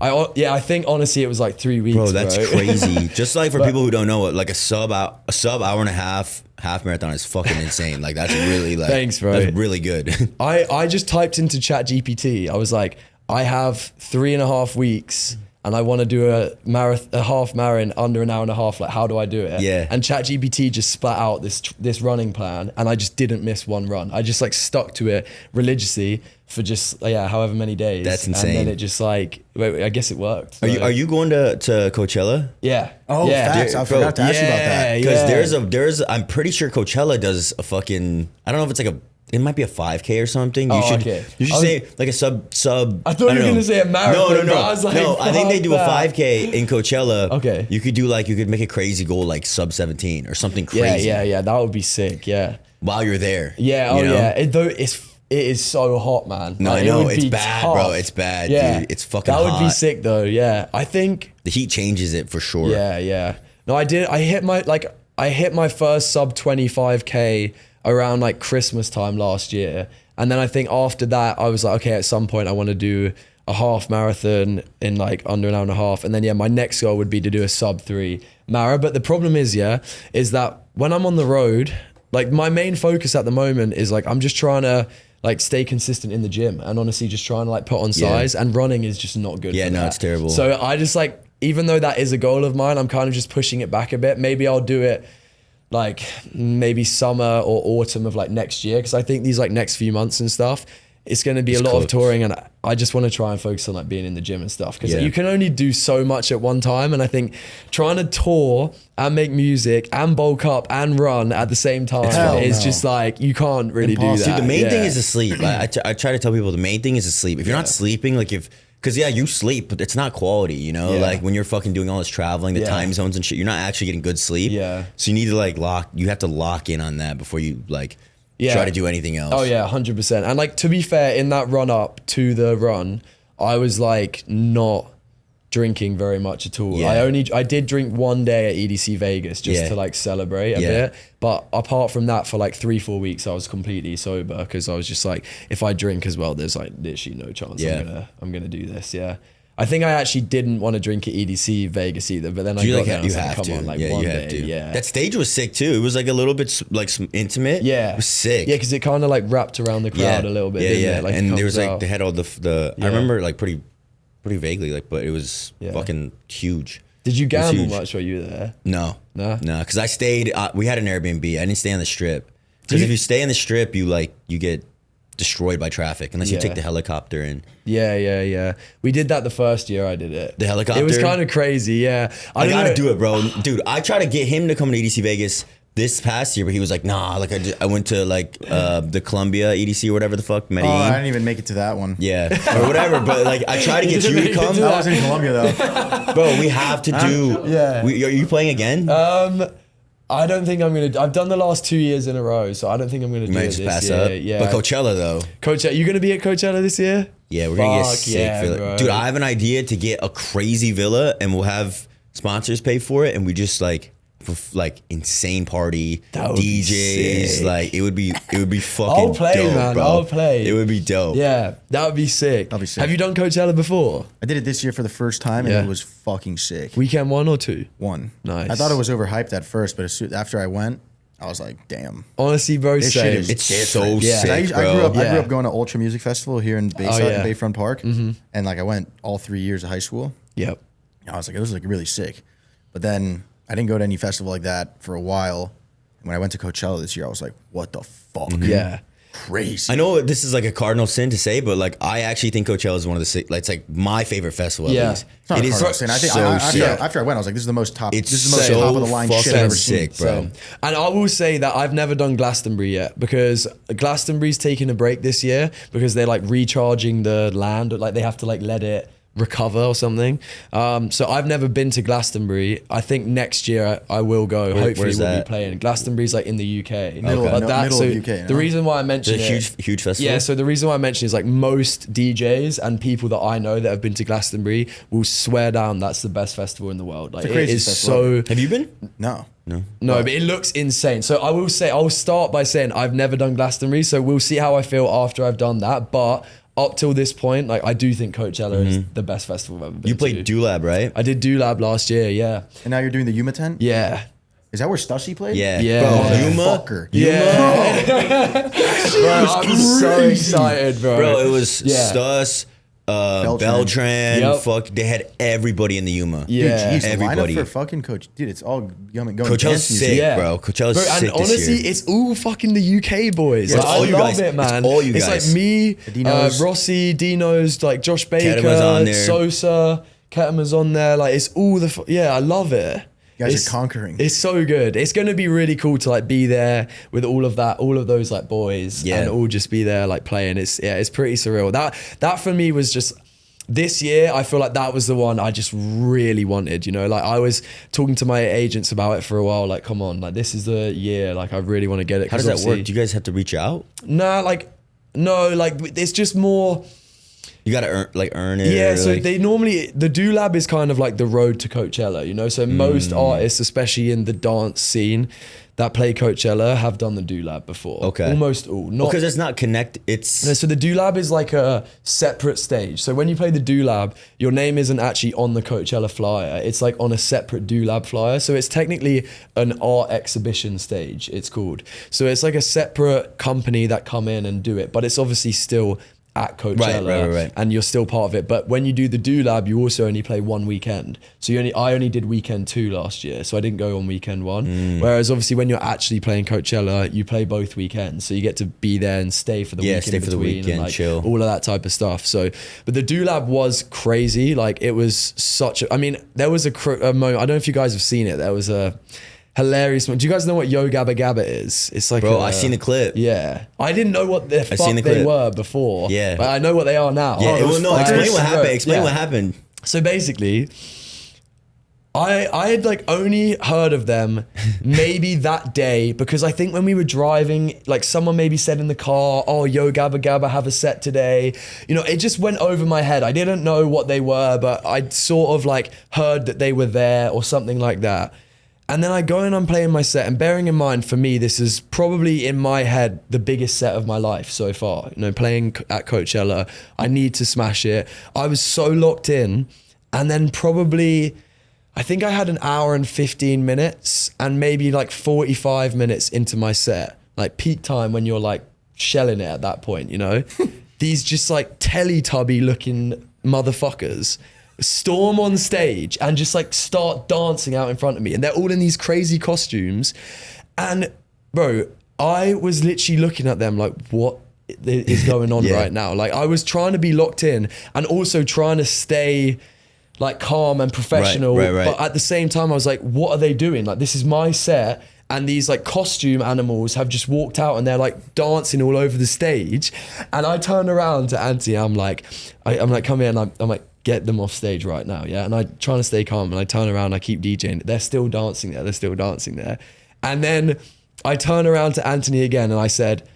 I think honestly it was like 3 weeks. Bro, that's crazy. Just like for people who don't know it, like a sub hour and a half marathon is fucking insane. Like that's really like, thanks, bro. That's really good. I just typed into ChatGPT. I was like, I have 3.5 weeks and I want to do a half marathon under an hour and a half. Like, how do I do it? Yeah. And ChatGPT just spat out this running plan, and I just didn't miss one run. I just like stuck to it religiously for just however many days. That's insane. And then it just like, I guess it worked. So. Are you going to Coachella? Yeah. Oh, yeah. facts. I forgot to ask you about that. Because I'm pretty sure Coachella does a fucking, I don't know if it's like it might be a 5K or something. You should say like a sub. I thought you were going to say a marathon. No. I was like, I think they do a 5K in Coachella. Okay. You could make a crazy goal like sub 17 or something crazy. Yeah. That would be sick. Yeah. While you're there. Yeah. Yeah. It is so hot, man. No, like, I know it's bad, tough. Bro. It's bad. Yeah. Dude. It's fucking hot. That would be sick though. Yeah. I think the heat changes it for sure. Yeah. No, I did. I hit my first sub 25K around like Christmas time last year. And then I think after that, I was like, okay, at some point I want to do a half marathon in like under an hour and a half. And then, my next goal would be to do a sub 3 mara. But the problem is that when I'm on the road, Like my main focus at the moment is like I'm just trying to like stay consistent in the gym and honestly just trying to like put on size, and running is just not good. Yeah, for no, that. it's terrible. So I just like, even though that is a goal of mine, I'm kind of just pushing it back a bit. Maybe I'll do it like maybe summer or autumn of like next year, because I think these like next few months and stuff, it's going to be a lot of touring, and I just want to try and focus on like being in the gym and stuff, because you can only do so much at one time. And I think trying to tour and make music and bulk up and run at the same time is just like, you can't really do that. See, the main thing is to sleep. I try to tell people the main thing is to sleep. If you're not sleeping, like because you sleep, but it's not quality, you know? Like when you're fucking doing all this traveling, the time zones and shit, you're not actually getting good sleep. Yeah. So you need to you have to lock in on that before you like try to do anything else. Oh yeah, 100%. And like, to be fair, in that run up to the run, I was like not drinking very much at all. Yeah. I did drink one day at EDC Vegas just to like celebrate a bit. But apart from that, for like 3-4 weeks, I was completely sober, because I was just like, if I drink as well, there's like literally no chance I'm gonna do this. Yeah. I think I actually didn't want to drink at EDC Vegas either, but then I got there and I was like, come on, like one day. Yeah. That stage was sick too. It was like a little bit like intimate. Yeah. It was sick. Yeah, because it kind of like wrapped around the crowd a little bit, didn't it? Like, and there was like, out. they had all the I remember like pretty vaguely, like, but it was fucking huge. Did you gamble much while you were there? No, No? because I stayed. We had an Airbnb. I didn't stay on the strip, because if you stay on the strip, you get destroyed by traffic unless you take the helicopter in. Yeah. We did that the first year I did it. The helicopter? It was kind of crazy, yeah. I gotta do it, bro. Dude, I tried to get him to come to EDC Vegas this past year, but he was like, nah. Like I went to like the Columbia EDC or whatever the fuck, Medellin. I didn't even make it to that one. Yeah, or whatever. But like, I tried to get you to come. I was in Colombia though. Bro, we have to do. Yeah. Are you playing again? I don't think I'm gonna. I've done the last 2 years in a row, so I don't think I'm gonna do it just this pass year. up. Yeah, But Coachella though. Coachella, you gonna be at Coachella this year? Yeah, we're gonna get Fuck sick. yeah, Villa. bro. Dude, I have an idea to get a crazy villa, and we'll have sponsors pay for it, and we just like for like insane party, That would be DJs. sick. Like it would be fucking. I'll play, dope, man. Bro. I'll play. It would be dope. Yeah, that would be sick. That'd be sick. Have you done Coachella before? I did it this year for the first time, and Yeah. it was fucking sick. Weekend 1 or 2? One. Nice. I thought it was overhyped at first, but after I went, I was like, damn. Honestly, bro, This shit same. is It's different. so Yeah. sick, I bro. grew up Yeah. going to Ultra Music Festival here in Basel, yeah. Bayfront Park, and like I went all 3 years of high school. Yep. I was like, it was like really sick. But then I didn't go to any festival like that for a while. And when I went to Coachella this year, I was like, what the fuck? Yeah. Crazy. I know this is like a cardinal sin to say, but like I actually think Coachella is one of the sick. Like, it's like my favorite festival. At Yeah. least. It's not It a is cardinal sin. I think so sick. after I went, I was like, this is the most top. It's This is the most so top of the line shit I've fucking ever seen. sick, bro. Same. And I will say that I've never done Glastonbury yet, because Glastonbury's taking a break this year because they're like recharging the land. Like they have to like let it recover or something. So I've never been to Glastonbury. I think next year I will go. Hopefully where's we'll that? be playing. Glastonbury's like in the UK. Middle of UK, The no? reason why I It's mentioned a huge festival. Yeah, so the reason why I mention is like most DJs and people that I know that have been to Glastonbury will swear down that's the best festival in the world. Like the it craziest is festival so. Have you been? No. No, but it looks insane. So I'll start by saying I've never done Glastonbury, so we'll see how I feel after I've done that. But up till this point, like I do think Coachella is the best festival I've ever been You played to. Dulab, right? I did Dulab last year, yeah. And now you're doing the Yuma Tent? Yeah. Is that where Stussy played? Yeah. Yeah. Bro, Yuma. Fucker. Yeah. Bro, I'm so excited, bro. Bro, it was Yeah. Stuss, Beltran. Beltran. Yep. Fuck, they had everybody in the Yuma. Yeah. Dude, geez, the everybody. lineup for fucking Coach. Dude, it's all going Coachella's dance music. sick, Yeah. bro. Coachella's Bro, and sick honestly, this year. it's all fucking the UK boys. Yeah, Like, it's I all you love guys. it, man. It's all you It's guys. like me, Dinos. Rossi, Dino's, like Josh Baker, Ketama's on there. Sosa, Ketama's on there. Like it's all the yeah, I love it. You guys It's- are conquering. It's so good. It's going to be really cool to like be there with all of those like boys, Yeah. and all just be there like playing. It's pretty surreal. That for me was just. This year, I feel like that was the one I just really wanted, you know, like I was talking to my agents about it for a while, like, come on, like this is the year, like I really want to get it. How does that work? Do you guys have to reach out? Nah, like, no, like it's just more, You gotta earn it. Yeah, or, so like, they normally, the Do Lab is kind of like the road to Coachella, you know? So most artists, especially in the dance scene that play Coachella, have done the Do Lab before. Okay. Almost all. Not because it's not connect. It's No, so the Do Lab is like a separate stage. So when you play the Do Lab, your name isn't actually on the Coachella flyer. It's like on a separate Do Lab flyer. So it's technically an art exhibition stage, it's called. So it's like a separate company that come in and do it, but it's obviously still at Coachella, right. and you're still part of it. But when you do the Do Lab, you also only play one weekend. So I only did weekend 2 last year, so I didn't go on weekend 1. Whereas obviously when you're actually playing Coachella, you play both weekends, so you get to be there and stay for the weekend. stay for the weekend, and like chill. all of that type of stuff. So, but the Do Lab was crazy. Like it was such a, I mean, there was a moment. I don't know if you guys have seen it. There was a hilarious one. Do you guys know what Yo Gabba Gabba is? It's like, bro, I seen the clip. Yeah, I didn't know what the fuck seen the they clip. were before. Yeah, but I know what they are now. Yeah, Oh, no, explain what happened. Explain what happened. So basically, I had like only heard of them maybe that day, because I think when we were driving, like someone maybe said in the car, oh, Yo Gabba Gabba have a set today. You know, it just went over my head. I didn't know what they were, but I'd sort of like heard that they were there or something like that. And then I go and I'm playing my set, and bearing in mind, for me, this is probably in my head the biggest set of my life so far. You know, playing at Coachella, I need to smash it. I was so locked in, and then probably, I think I had an hour and 15 minutes and maybe like 45 minutes into my set, like peak time when you're like shelling it at that point, you know? These just like Teletubby looking motherfuckers storm on stage and just like start dancing out in front of me, and they're all in these crazy costumes. And bro, I was literally looking at them like, what is going on right now? Like I was trying to be locked in and also trying to stay like calm and professional, right. but at the same time I was like, what are they doing? Like this is my set, and these like costume animals have just walked out and they're like dancing all over the stage. And I turned around to Anthony, I'm like, come here, and I'm like, get them off stage right now, yeah? And I'm trying to stay calm, and I turn around, I keep DJing. They're still dancing there. And then I turn around to Anthony again, and I said,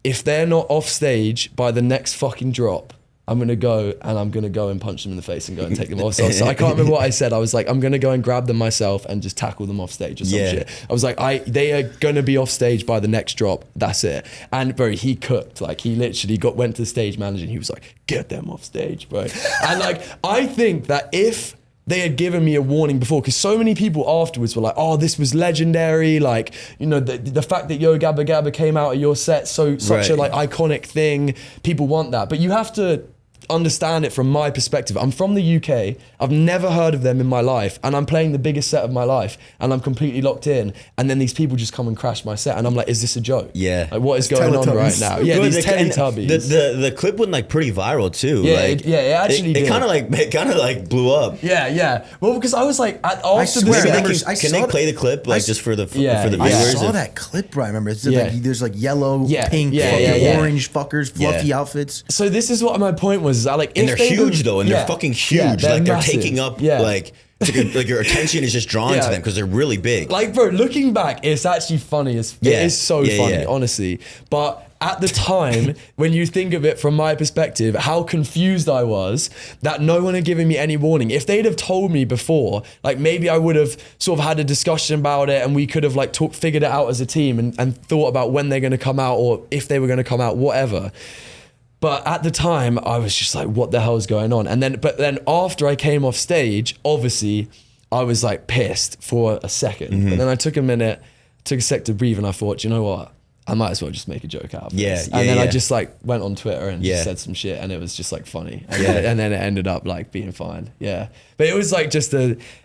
if they're not off stage by the next fucking drop, I'm going to go and punch them in the face and go and take them off. So I can't remember what I said. I was like, I'm going to go and grab them myself and just tackle them off stage or some shit. I was like, they are going to be off stage by the next drop. That's it. And bro, he cooked. Like he literally went to the stage manager and he was like, get them off stage, bro. And like, I think that if they had given me a warning before, because so many people afterwards were like, oh, this was legendary. Like, you know, the fact that Yo Gabba Gabba came out of your set, such a like iconic thing. People want that. But you have to understand it from my perspective. I'm from the UK. I've never heard of them in my life, and I'm playing the biggest set of my life, and I'm completely locked in. And then these people just come and crash my set, and I'm like, is this a joke? Yeah. Like, what is going on right now? Yeah, these Teletubbies. The clip went like pretty viral too. Yeah, like, it actually did. It kind of like blew up. Yeah. Well, because I was like, after swear, the I Can they play the clip like just for the Yeah, for the I viewers? saw that clip, bro. I remember. It's Yeah. like, there's like yellow, Yeah. pink, Yeah, fucking orange fuckers, fluffy outfits. So this is what my point was. Is that like, And if they're they huge would- though, and Yeah. they're fucking huge. Yeah, Like they're massive. taking up Yeah. like your attention is just drawn to them because they're really big. Like, bro, looking back, it's actually funny. It is so funny, honestly. But at the time, when you think of it from my perspective, how confused I was that no one had given me any warning. If they'd have told me before, like maybe I would have sort of had a discussion about it, and we could have like figured it out as a team and thought about when they're going to come out, or if they were going to come out, whatever. But at the time, I was just like, what the hell is going on? But then after I came off stage, obviously, I was like pissed for a second. But then I took a minute, took a sec to breathe, and I thought, you know what? I might as well just make a joke out of this. And then I just like went on Twitter and just said some shit, and it was just like funny. And then it ended up like being fine. Yeah. But it was like just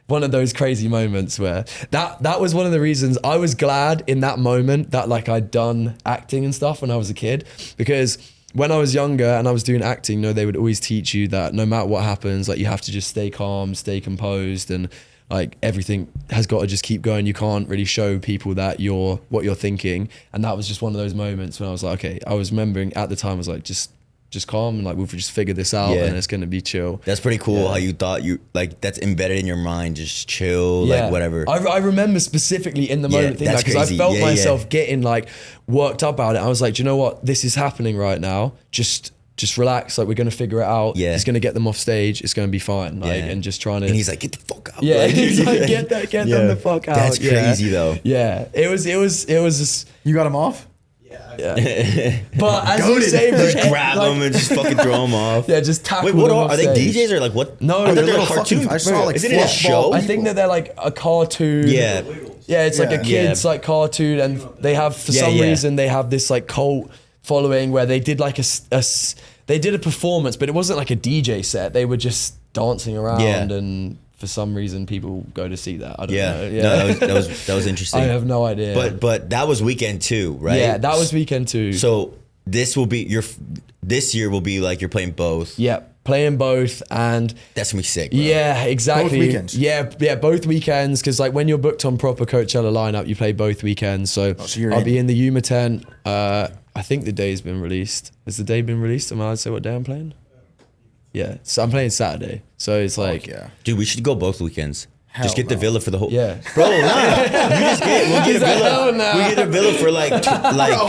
one of those crazy moments where that was one of the reasons I was glad in that moment that like I'd done acting and stuff when I was a kid, because when I was younger and I was doing acting, you know, they would always teach you that no matter what happens, like you have to just stay calm, stay composed, and like everything has got to just keep going. You can't really show people that what you're thinking. And that was just one of those moments when I was like, okay, I was remembering at the time, I was like, just calm, and like we'll just figure this out and it's gonna be chill. That's pretty cool how you thought that's embedded in your mind, just chill, like whatever. I remember specifically in the moment thinking that, because I felt myself getting like worked up about it. I was like, do you know what? This is happening right now. Just just relax. Like we're gonna figure it out. Yeah. He's gonna get them off stage. It's gonna be fine. Like and just trying to. And he's like, get the fuck out. Yeah, Like, he's like, get them the fuck out. That's crazy though. Yeah, it was just. You got him off? Yeah. But as you say, Just grab them and just fucking throw them off. Yeah, just tackle Wait, what them are off they stage. DJs or like what? No, I thought they're they were little cartoon. fucking- I saw, like, Isn't it a show? I think that they're like a cartoon. Yeah. Yeah, it's like a Yeah. kid's like cartoon, and they have for some reason they have this like cult following where they did like they did a performance, but it wasn't like a DJ set. They were just dancing around, and for some reason people go to see that. I don't know. Yeah, No, that was interesting. I have no idea. But that was weekend 2, right? Yeah, that was weekend 2. So this will be this year will be like you're playing both. Yeah, playing both, and That's gonna be sick. Bro. yeah, exactly. Both weekends? Yeah, both weekends. Because like when you're booked on proper Coachella lineup, you play both weekends. So, you're I'll in. be in the Yuma Tent. I think the day's been released. Has the day been released? Am I allowed to say what day I'm playing? Yeah, so I'm playing Saturday. So it's like, Yeah. Dude, we should go both weekends. Hell just get the no. villa for the whole. yeah. Bro, nah. We'll get a like, villa. hell no. We get a villa for like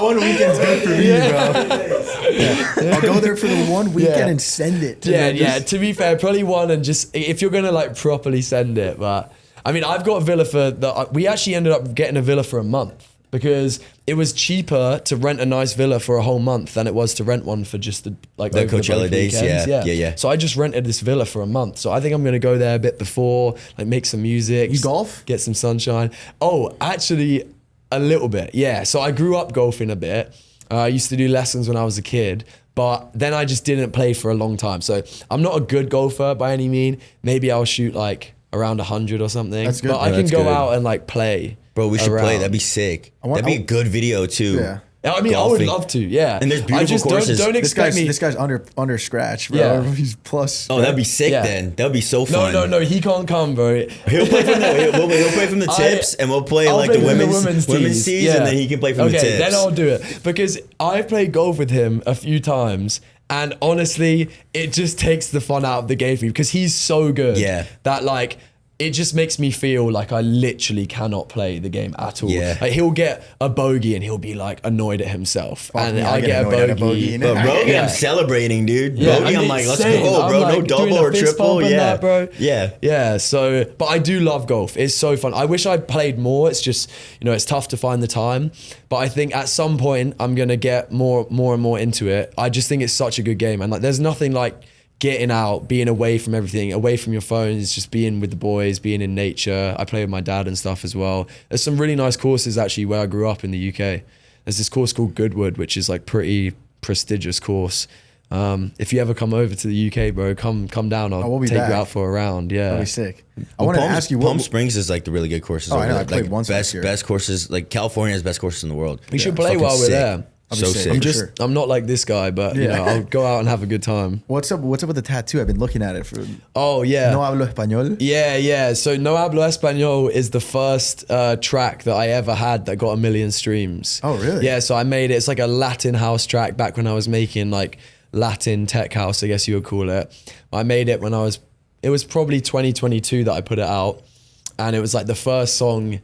One weekend's good for me, bro. I'll go there for the one weekend Yeah. and send it. Yeah. To be fair, probably one, and just if you're gonna like properly send it. But I mean, I've got a villa we actually ended up getting a villa for a month because it was cheaper to rent a nice villa for a whole month than it was to rent one for just the The over Coachella both days, weekends. yeah. So I just rented this villa for a month. So I think I'm gonna go there a bit before, like make some music. You golf? Get some sunshine. Oh, actually, a little bit. Yeah. So I grew up golfing a bit. I used to do lessons when I was a kid, but then I just didn't play for a long time. So I'm not a good golfer by any mean. Maybe I'll shoot like around 100 or something. That's good. But I Yeah, can that's go good. out and like play. Bro, we should play. around. That'd be sick. want- That'd be a good video too. Yeah. I mean, I golfing. would love to. Yeah. And there's I beautiful just courses. Don't expect me. This guy's under scratch, bro. Yeah. He's plus. Oh, that'd be sick Yeah. then. That'd be so fun. No. He can't come, bro. He'll play from he'll play from the tips, and we'll play I'll like play the from women's tees, yeah. and then he can play from the tips. Okay, then I'll do it because I've played golf with him a few times, and honestly, it just takes the fun out of the game for me because he's so good. Yeah. That like. It just makes me feel like I literally cannot play the game at all. Yeah. Like he'll get a bogey and he'll be like annoyed at himself, and me, I get a annoyed at a bogey. bogey. But bogey, Yeah. I'm celebrating, dude. Yeah, Bogey, I'm and like, it's let's insane. go, I'm bro. No like double doing a or fist triple. bump and Yeah, that, bro. Yeah. Yeah. So, but I do love golf. It's so fun. I wish I played more. It's just, it's tough to find the time. But I think at some point I'm gonna get more and more into it. I just think it's such a good game, and like, there's nothing like getting out, being away from everything, away from your phones, just being with the boys, being in nature. I play with my dad and stuff as well. There's some really nice courses actually where I grew up in the UK. There's this course called Goodwood, which is like pretty prestigious course. If you ever come over to the UK, bro, come down. we'll I'll be take back. you out for a round. Yeah. That'd be sick. I want to ask you Palm what. Springs is like the really good courses. Oh, I over know. there. I played like once last year. best courses. Like California has best courses in the world. We should Yeah, play fucking while we're sick. there. I'll be So sick. sick. I'm For just, sure. I'm not like this guy, but Yeah. I'll go out and have a good time. What's up with the tattoo? I've been looking at it for. Oh yeah. No hablo español. Yeah. So No Hablo Español is the first track that I ever had that got 1 million streams. Oh, really? Yeah, so I made it. It's like a Latin house track back when I was making like Latin tech house, I guess you would call it. I made it it was probably 2022 that I put it out. And it was like the first song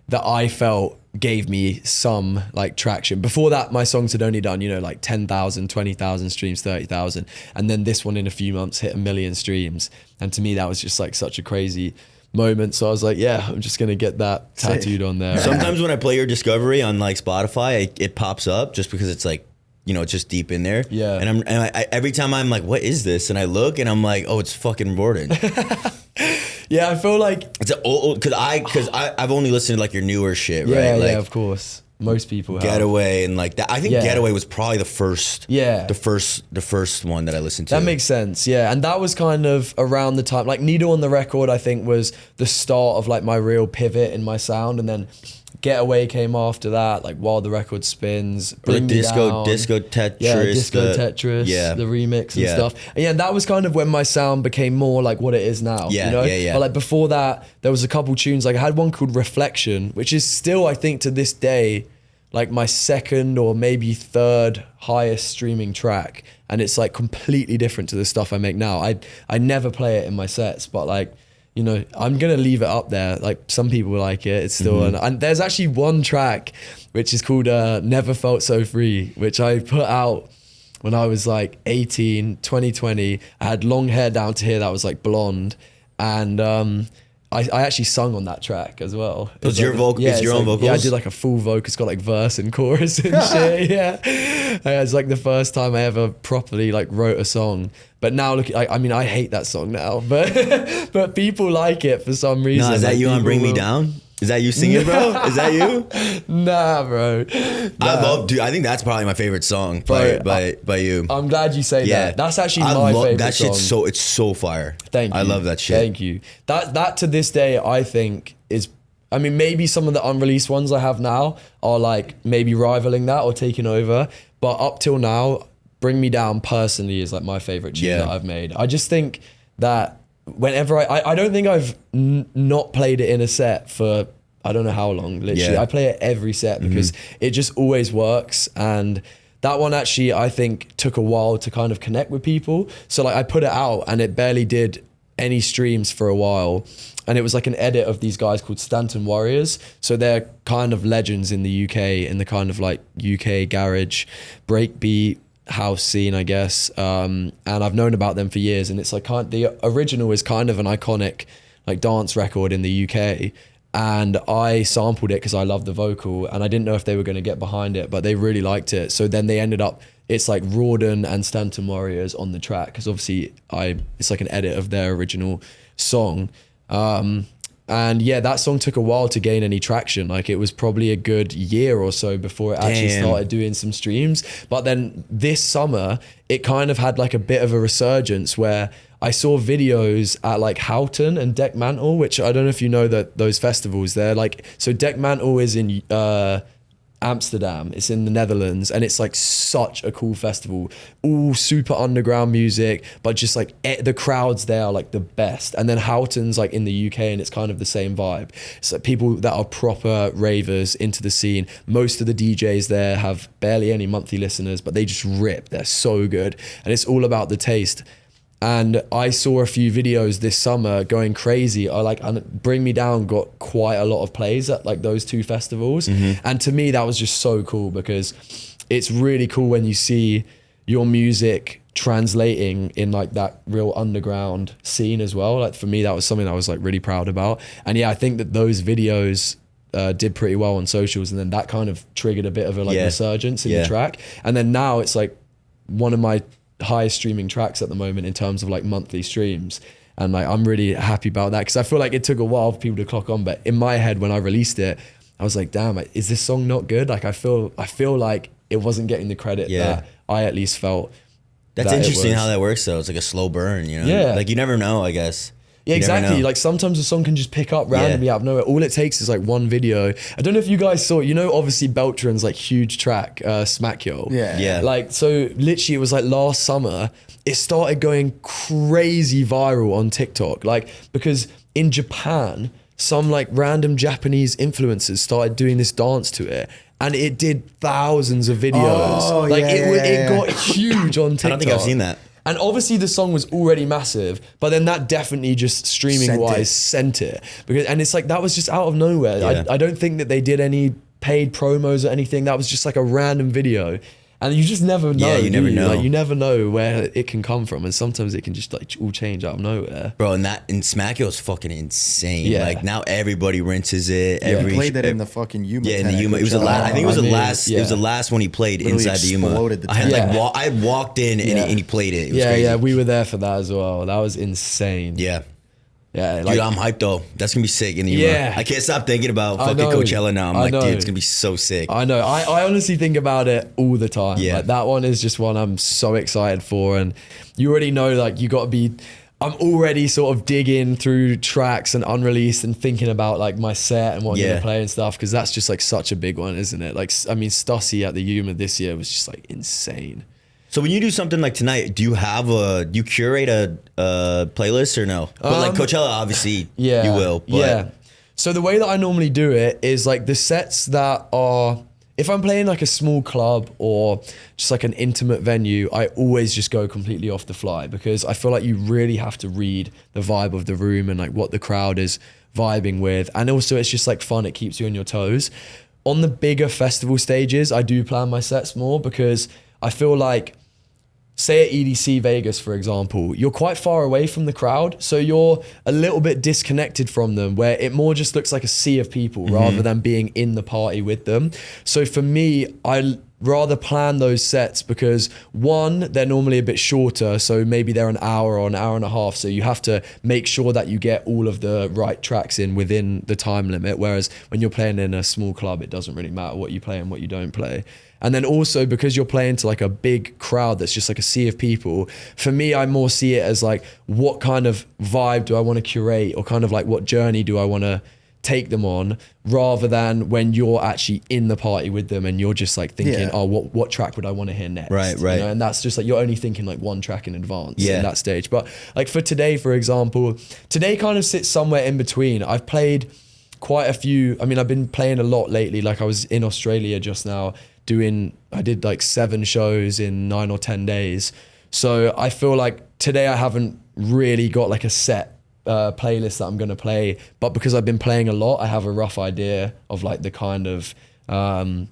that I felt gave me some like traction. Before that, my songs had only done, like 10,000, 20,000 streams, 30,000. And then this one in a few months hit 1 million streams. And to me, that was just like such a crazy moment. So I was like, yeah, I'm just going to get that tattooed on there. Sometimes when I play your Discovery on like Spotify, it pops up just because it's like, it's just deep in there. Yeah. And I every time I'm like, what is this? And I look and I'm like, oh, it's fucking Riordan. Yeah, I feel like It's an old because I've only listened to like your newer shit, right? yeah, Like of course. Most people have. Getaway and like that. I think Yeah. Getaway was probably the first. Yeah. The first one that I listened to. That makes sense, yeah. And that was kind of around the time, like Needle on the Record, I think was the start of like my real pivot in my sound. And then Getaway came after that, like While the Record Spins, Or like Bring Me Down. Disco Tetris. Yeah, Disco Tetris, yeah. the remix and Yeah. stuff. And yeah, that was kind of when my sound became more like what it is now. Yeah, yeah. But like before that, there was a couple tunes. Like I had one called Reflection, which is still, I think, to this day, like my second or maybe third highest streaming track. And it's like completely different to the stuff I make now. I never play it in my sets, but like, I'm gonna leave it up there. Like some people like it. It's still, and there's actually one track which is called "Never Felt So Free," which I put out when I was like 18, 2020. I had long hair down to here that was like blonde. And I actually sung on that track as well. Was your vocal? Yeah, it's your own vocals? Yeah, I did like a full vocal. It's got like verse and chorus and shit. Yeah, it's like the first time I ever properly like wrote a song. But now look, I mean, I hate that song now, but but people like it for some reason. No, is that like, you on Bring Me will- Down? Is that you singing, bro? Is that you? Nah, bro. I love, dude. I think that's probably my favorite song by you. I'm glad you say that. That's actually my favorite that song. shit's so, it's so fire. Thank you. I love that shit. Thank you. That to this day, I think is, I mean, maybe some of the unreleased ones I have now are like maybe rivaling that or taking over. But up till now, Bring Me Down personally is like my favorite tune that I've made. I just think that whenever I don't think I've not played it in a set for I don't know how long, literally. I play it every set because it just always works. And that one actually, I think, took a while to kind of connect with people. So like I put it out and it barely did any streams for a while. And it was like an edit of these guys called Stanton Warriors. So they're kind of legends in the UK, in the kind of like UK garage breakbeat house scene, I guess. And I've known about them for years. And it's like the original is kind of an iconic like dance record in the UK. And I sampled it because I love the vocal and I didn't know if they were going to get behind it, but they really liked it. So then they ended up, it's like Riordan and Stanton Warriors on the track because obviously it's like an edit of their original song. And yeah, that song took a while to gain any traction. Like it was probably a good year or so before it actually started doing some streams. But then this summer, it kind of had like a bit of a resurgence where I saw videos at like Houghton and Dekmantel, which I don't know if you know that those festivals. They're like, so Dekmantel is in Amsterdam, it's in the Netherlands, and it's like such a cool festival. All super underground music, but just like the crowds there are like the best. And then Houghton's like in the UK and it's kind of the same vibe. It's like people that are proper ravers into the scene. Most of the DJs there have barely any monthly listeners, but they just rip. They're so good. And it's all about the taste. And I saw a few videos this summer going crazy. Bring Me Down got quite a lot of plays at like those two festivals. And to me, that was just so cool because it's really cool when you see your music translating in like that real underground scene as well. Like for me, that was something I was like really proud about. And yeah, I think that those videos did pretty well on socials. And then that kind of triggered a bit of a like resurgence in the track. And then now it's like one of my highest streaming tracks at the moment in terms of like monthly streams, and like I'm really happy about that because I feel like it took a while for people to clock on, but in my head when I released it I was like, damn, is this song not good? Like I feel like it wasn't getting the credit that I at least felt. That's interesting how that works though. It's like a slow burn, you know? Yeah, like you never know, I guess. Yeah, exactly. Like sometimes a song can just pick up randomly out of nowhere. All it takes is like one video. I don't know if you guys saw, you know, obviously Beltran's like huge track, Smack Yo. Yeah. Like, so literally it was like last summer, it started going crazy viral on TikTok. Like, because in Japan, some like random Japanese influencers started doing this dance to it. And it did thousands of videos. It got huge on TikTok. I don't think I've seen that. And obviously the song was already massive, but then that definitely just streaming wise sent it. And it's like, that was just out of nowhere. Yeah. I don't think that they did any paid promos or anything. That was just like a random video. And you just never know. Yeah, you never know. Like you never know where it can come from. And sometimes it can just like all change out of nowhere. Bro, and Smack Yo is fucking insane. Yeah. Like now everybody rinses it. He played that in the fucking Yuma Tent. Yeah, in the Yuma. It was the last. I think it was the last. It was the last one he played Literally inside the Yuma. exploded the I had tent. I walked in and he played it. It was crazy. Yeah, we were there for that as well. That was insane. Yeah. Yeah, Dude, I'm hyped though. That's gonna be sick in the Yuma. Yeah. I can't stop thinking about fucking know. Coachella now. I'm I like, know. dude, it's gonna be so sick. I know. I honestly think about it all the time. Yeah. Like that one is just one I'm so excited for. And you already know, like, you got to be, I'm already sort of digging through tracks and unreleased and thinking about like my set and what I'm going to play and stuff. Cause that's just like such a big one, isn't it? Like, I mean, Stussy at the Yuma this year was just like insane. So when you do something like tonight, do you curate a playlist or no? But like Coachella, obviously, you will. But Yeah. So the way that I normally do it is like the sets that are, if I'm playing like a small club or just like an intimate venue, I always just go completely off the fly because I feel like you really have to read the vibe of the room and like what the crowd is vibing with. And also it's just like fun. It keeps you on your toes. On the bigger festival stages, I do plan my sets more because I feel like say at EDC Vegas, for example, you're quite far away from the crowd. So you're a little bit disconnected from them, where it more just looks like a sea of people rather than being in the party with them. So for me, I rather plan those sets because one, they're normally a bit shorter. So maybe they're an hour or an hour and a half. So you have to make sure that you get all of the right tracks in within the time limit. Whereas when you're playing in a small club, it doesn't really matter what you play and what you don't play. And then also because you're playing to like a big crowd that's just like a sea of people, for me, I more see it as like, what kind of vibe do I want to curate, or kind of like what journey do I want to take them on, rather than when you're actually in the party with them and you're just like thinking, oh, what track would I want to hear next? Right. You know? And that's just like, you're only thinking like one track in advance in that stage. But like for today, for example, today kind of sits somewhere in between. I've played quite a few, I mean, I've been playing a lot lately. Like I was in Australia just now I did like 7 shows in 9 or 10 days. So I feel like today I haven't really got like a set playlist that I'm going to play, but because I've been playing a lot, I have a rough idea of like the kind of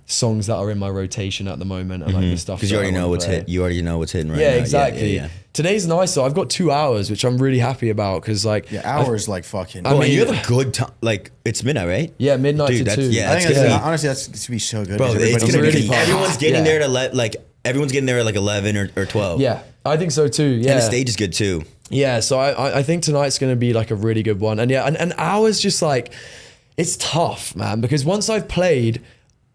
songs that are in my rotation at the moment and like the stuff. Because you already know what's hit. You already know what's hitting right now. Yeah, exactly. Yeah. Today's nice, so I've got 2 hours, which I'm really happy about because like hours like fucking. I mean, you have a good time. Like it's midnight, right? Yeah, midnight to 2. Yeah, I think honestly that's going to be so good. Bro, it's gonna really be. pumped. Everyone's getting there to everyone's getting there at like 11 or 12. Yeah, I think so too. Yeah, And the stage is good too. Yeah, so I think tonight's going to be like a really good one. And yeah, an hour's just like, it's tough, man, because once I've played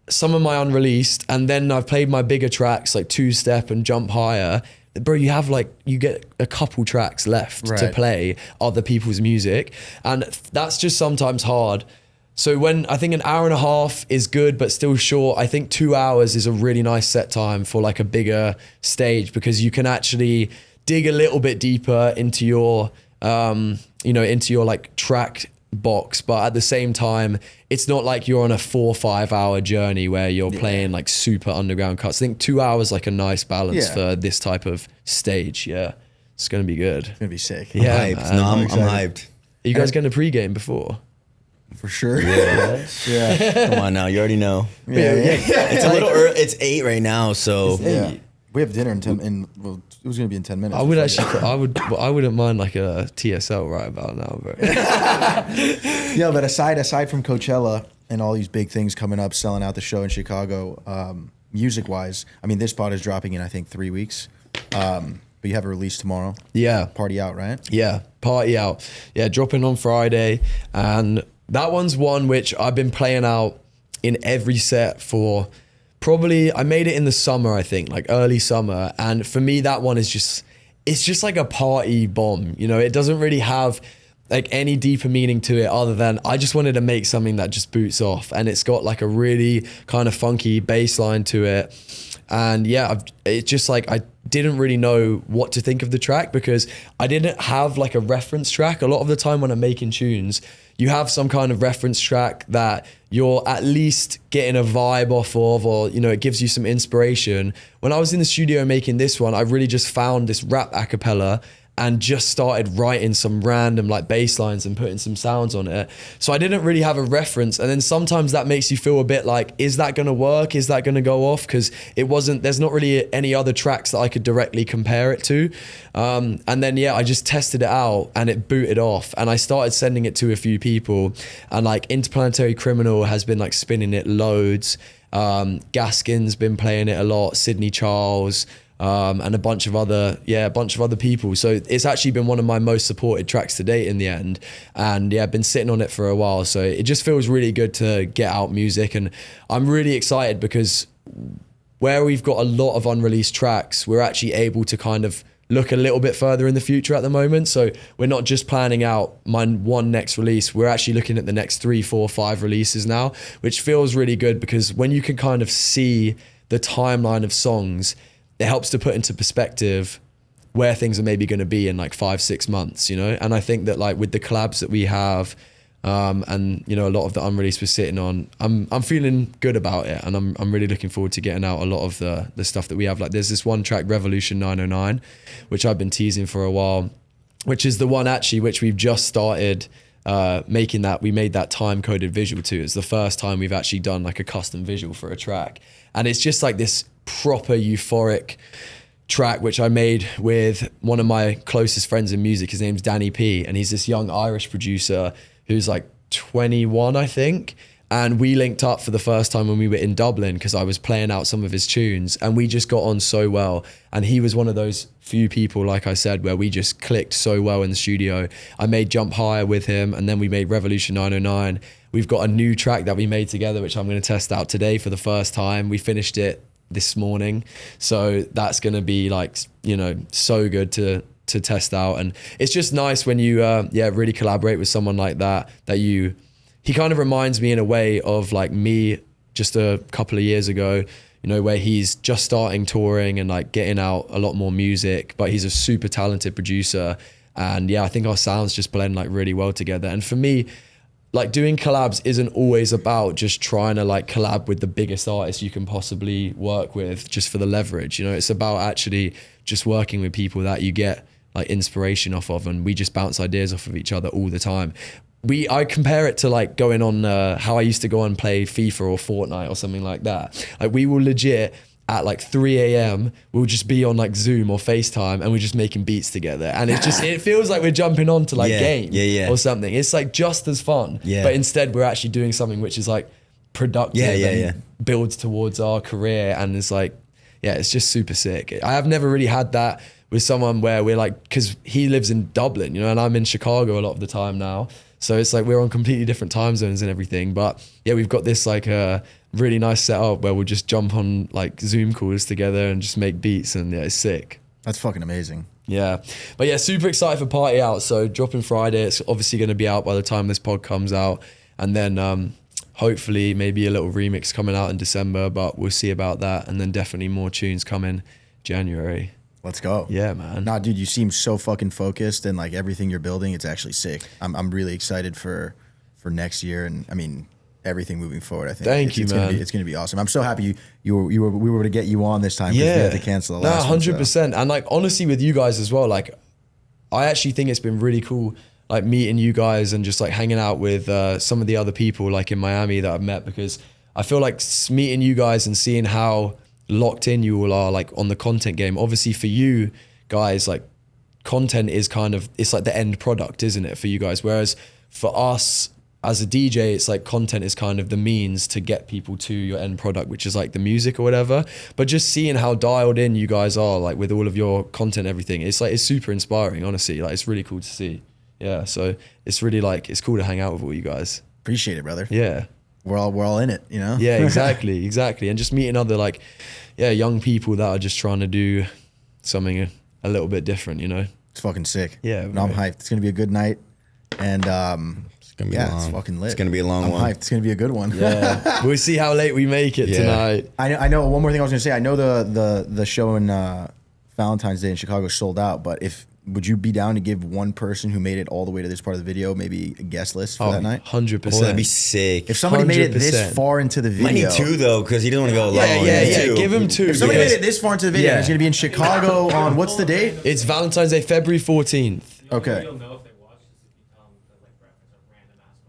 some of my unreleased and then I've played my bigger tracks like Two Step and Jump Higher, bro, you get a couple tracks left to play other people's music. And that's just sometimes hard. So when I think an hour and a half is good, but still short, I think 2 hours is a really nice set time for like a bigger stage, because you can actually dig a little bit deeper into your, into your like track box. But at the same time, it's not like you're on a 4 or 5 hour journey where you're playing like super underground cuts. I think 2 hours like a nice balance for this type of stage. Yeah, it's going to be good. It's going to be sick. Yeah, I'm hyped. No, I'm hyped. Are you guys going to pregame before? For sure. Yeah. Come on now, you already know. Yeah. It's a little early. It's 8 right now, so We have dinner in 10. Well, it was gonna be in 10 minutes. I wouldn't mind like a TSL right about now, bro. Yeah, but aside from Coachella and all these big things coming up, selling out the show in Chicago, music wise, I mean, this pod is dropping in I think 3 weeks. But you have a release tomorrow. Yeah. Party Out, right? Yeah, Party Out. Yeah, dropping on Friday, and that one's one which I've been playing out in every set for. Probably, I made it in the summer, I think, like early summer. And for me, that one is it's just like a party bomb. You know, it doesn't really have like any deeper meaning to it other than I just wanted to make something that just boots off. And it's got like a really kind of funky bass line to it. And yeah, it's just like, I didn't really know what to think of the track because I didn't have like a reference track. A lot of the time when I'm making tunes, you have some kind of reference track that you're at least getting a vibe off of, or, you know, it gives you some inspiration. When I was in the studio making this one, I really just found this rap a cappella and just started writing some random like bass lines and putting some sounds on it. So I didn't really have a reference. And then sometimes that makes you feel a bit like, is that gonna work? Is that gonna go off? Because there's not really any other tracks that I could directly compare it to. And then, yeah, I just tested it out and it booted off. And I started sending it to a few people. And like Interplanetary Criminal has been like spinning it loads. Gaskin's been playing it a lot, Sydney Charles, and a bunch of other people. So it's actually been one of my most supported tracks to date in the end. And yeah, I've been sitting on it for a while. So it just feels really good to get out music. And I'm really excited because where we've got a lot of unreleased tracks, we're actually able to kind of look a little bit further in the future at the moment. So we're not just planning out my one next release, we're actually looking at the next 3, 4, 5 releases now, which feels really good because when you can kind of see the timeline of songs, it helps to put into perspective where things are maybe going to be in like 5, 6 months, you know? And I think that like with the collabs that we have, and you know, a lot of the unreleased we're sitting on, I'm feeling good about it, and I'm really looking forward to getting out a lot of the stuff that we have. Like there's this one track, Revolution 909, which I've been teasing for a while, which is the one actually which we've just started making that. We made that time coded visual to. It's the first time we've actually done like a custom visual for a track, and it's just like this proper euphoric track which I made with one of my closest friends in music. His name's Danny P, and he's this young Irish producer who's like 21, I think. And we linked up for the first time when we were in Dublin because I was playing out some of his tunes, and we just got on so well. And he was one of those few people, like I said, where we just clicked so well in the studio. I made Jump Higher with him, and then we made Revolution 909. We've got a new track that we made together, which I'm going to test out today for the first time. We finished it this morning. So that's going to be like, you know, so good to test out. And it's just nice when you, really collaborate with someone like that, he kind of reminds me in a way of like me just a couple of years ago, you know, where he's just starting touring and like getting out a lot more music, but he's a super talented producer. And yeah, I think our sounds just blend like really well together. And for me, like doing collabs isn't always about just trying to like collab with the biggest artists you can possibly work with just for the leverage. You know, it's about actually just working with people that you get like inspiration off of, and we just bounce ideas off of each other all the time. I compare it to like going on how I used to go and play FIFA or Fortnite or something like that. Like we will legit at like 3 a.m. we'll just be on like Zoom or FaceTime and we're just making beats together. And it feels like we're jumping on to like game or something. It's like just as fun. Yeah. But instead we're actually doing something which is like productive and builds towards our career. And it's like, it's just super sick. I have never really had that with someone where we're like, because he lives in Dublin, you know, and I'm in Chicago a lot of the time now. So it's like we're on completely different time zones and everything. But yeah, we've got this like a really nice setup where we'll just jump on like Zoom calls together and just make beats, and yeah, it's sick. That's fucking amazing. Yeah. But yeah, super excited for Party Out. So dropping Friday, it's obviously going to be out by the time this pod comes out. And then hopefully maybe a little remix coming out in December, but we'll see about that. And then definitely more tunes coming January. Let's go. Yeah, man. Nah, dude, you seem so fucking focused, and like everything you're building, it's actually sick. I'm really excited for next year, and I mean everything moving forward. I think. Thank you, man. It's gonna be awesome. I'm so happy we were able to get you on this time. Yeah, we had to cancel the last 100%. And like honestly, with you guys as well, like I actually think it's been really cool, like meeting you guys and just like hanging out with some of the other people like in Miami that I've met, because I feel like meeting you guys and seeing how locked in you all are like on the content game. Obviously for you guys, like content is kind of, it's like the end product, isn't it, for you guys? Whereas for us as a DJ, it's like content is kind of the means to get people to your end product, which is like the music or whatever. But just seeing how dialed in you guys are like with all of your content, everything, it's like, it's super inspiring, honestly. Like it's really cool to see. Yeah, so it's really like, it's cool to hang out with all you guys. Appreciate it, brother. Yeah. We're all in it, you know? Yeah, exactly. And just meeting other like, young people that are just trying to do something a little bit different, you know? It's fucking sick. Yeah. No, I'm hyped. It's going to be a good night. And it's going to be long. It's fucking lit. It's going to be a long one. I'm hyped. It's going to be a good one. Yeah. We'll see how late we make it tonight. I know one more thing I was going to say. I know the show in Valentine's Day in Chicago sold out, but would you be down to give one person who made it all the way to this part of the video maybe a guest list for that night? 100%. Oh, that'd be sick. If somebody made it this far into the video. Might need two though, because he doesn't want to go alone. Yeah. Give him two. If somebody made it this far into the video, it's going to be in Chicago on, what's the date? It's Valentine's Day, February 14th. Okay. You'll know if they watch this if you tell them to like reference a random ass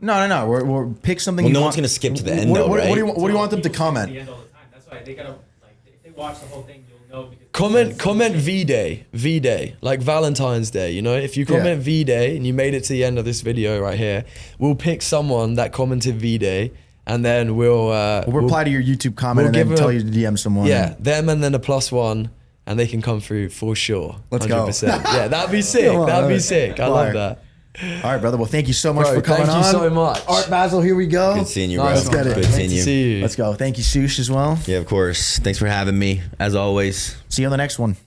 moment. No. We're pick something. Well, no one's gonna skip to the end though, right? What do you want them to comment? The end all the time. That's why they gotta like if they watch the whole thing, you'll know. Because Comment V-Day, like Valentine's Day, you know? If you comment V-Day and you made it to the end of this video right here, we'll pick someone that commented V-Day, and then we'll reply to your YouTube comment and then tell you to DM someone. Yeah, them and then a +1, and they can come through for sure. Let's 100%. Go. Yeah, that'd be sick. That'd be sick. I love that. All right, brother. Well, thank you so much for coming on. Thank you so much. Art Basel, here we go. Good seeing you, bro. Let's get it. Good seeing you. See you. Let's go. Thank you, Sush, as well. Yeah, of course. Thanks for having me, as always. See you on the next one.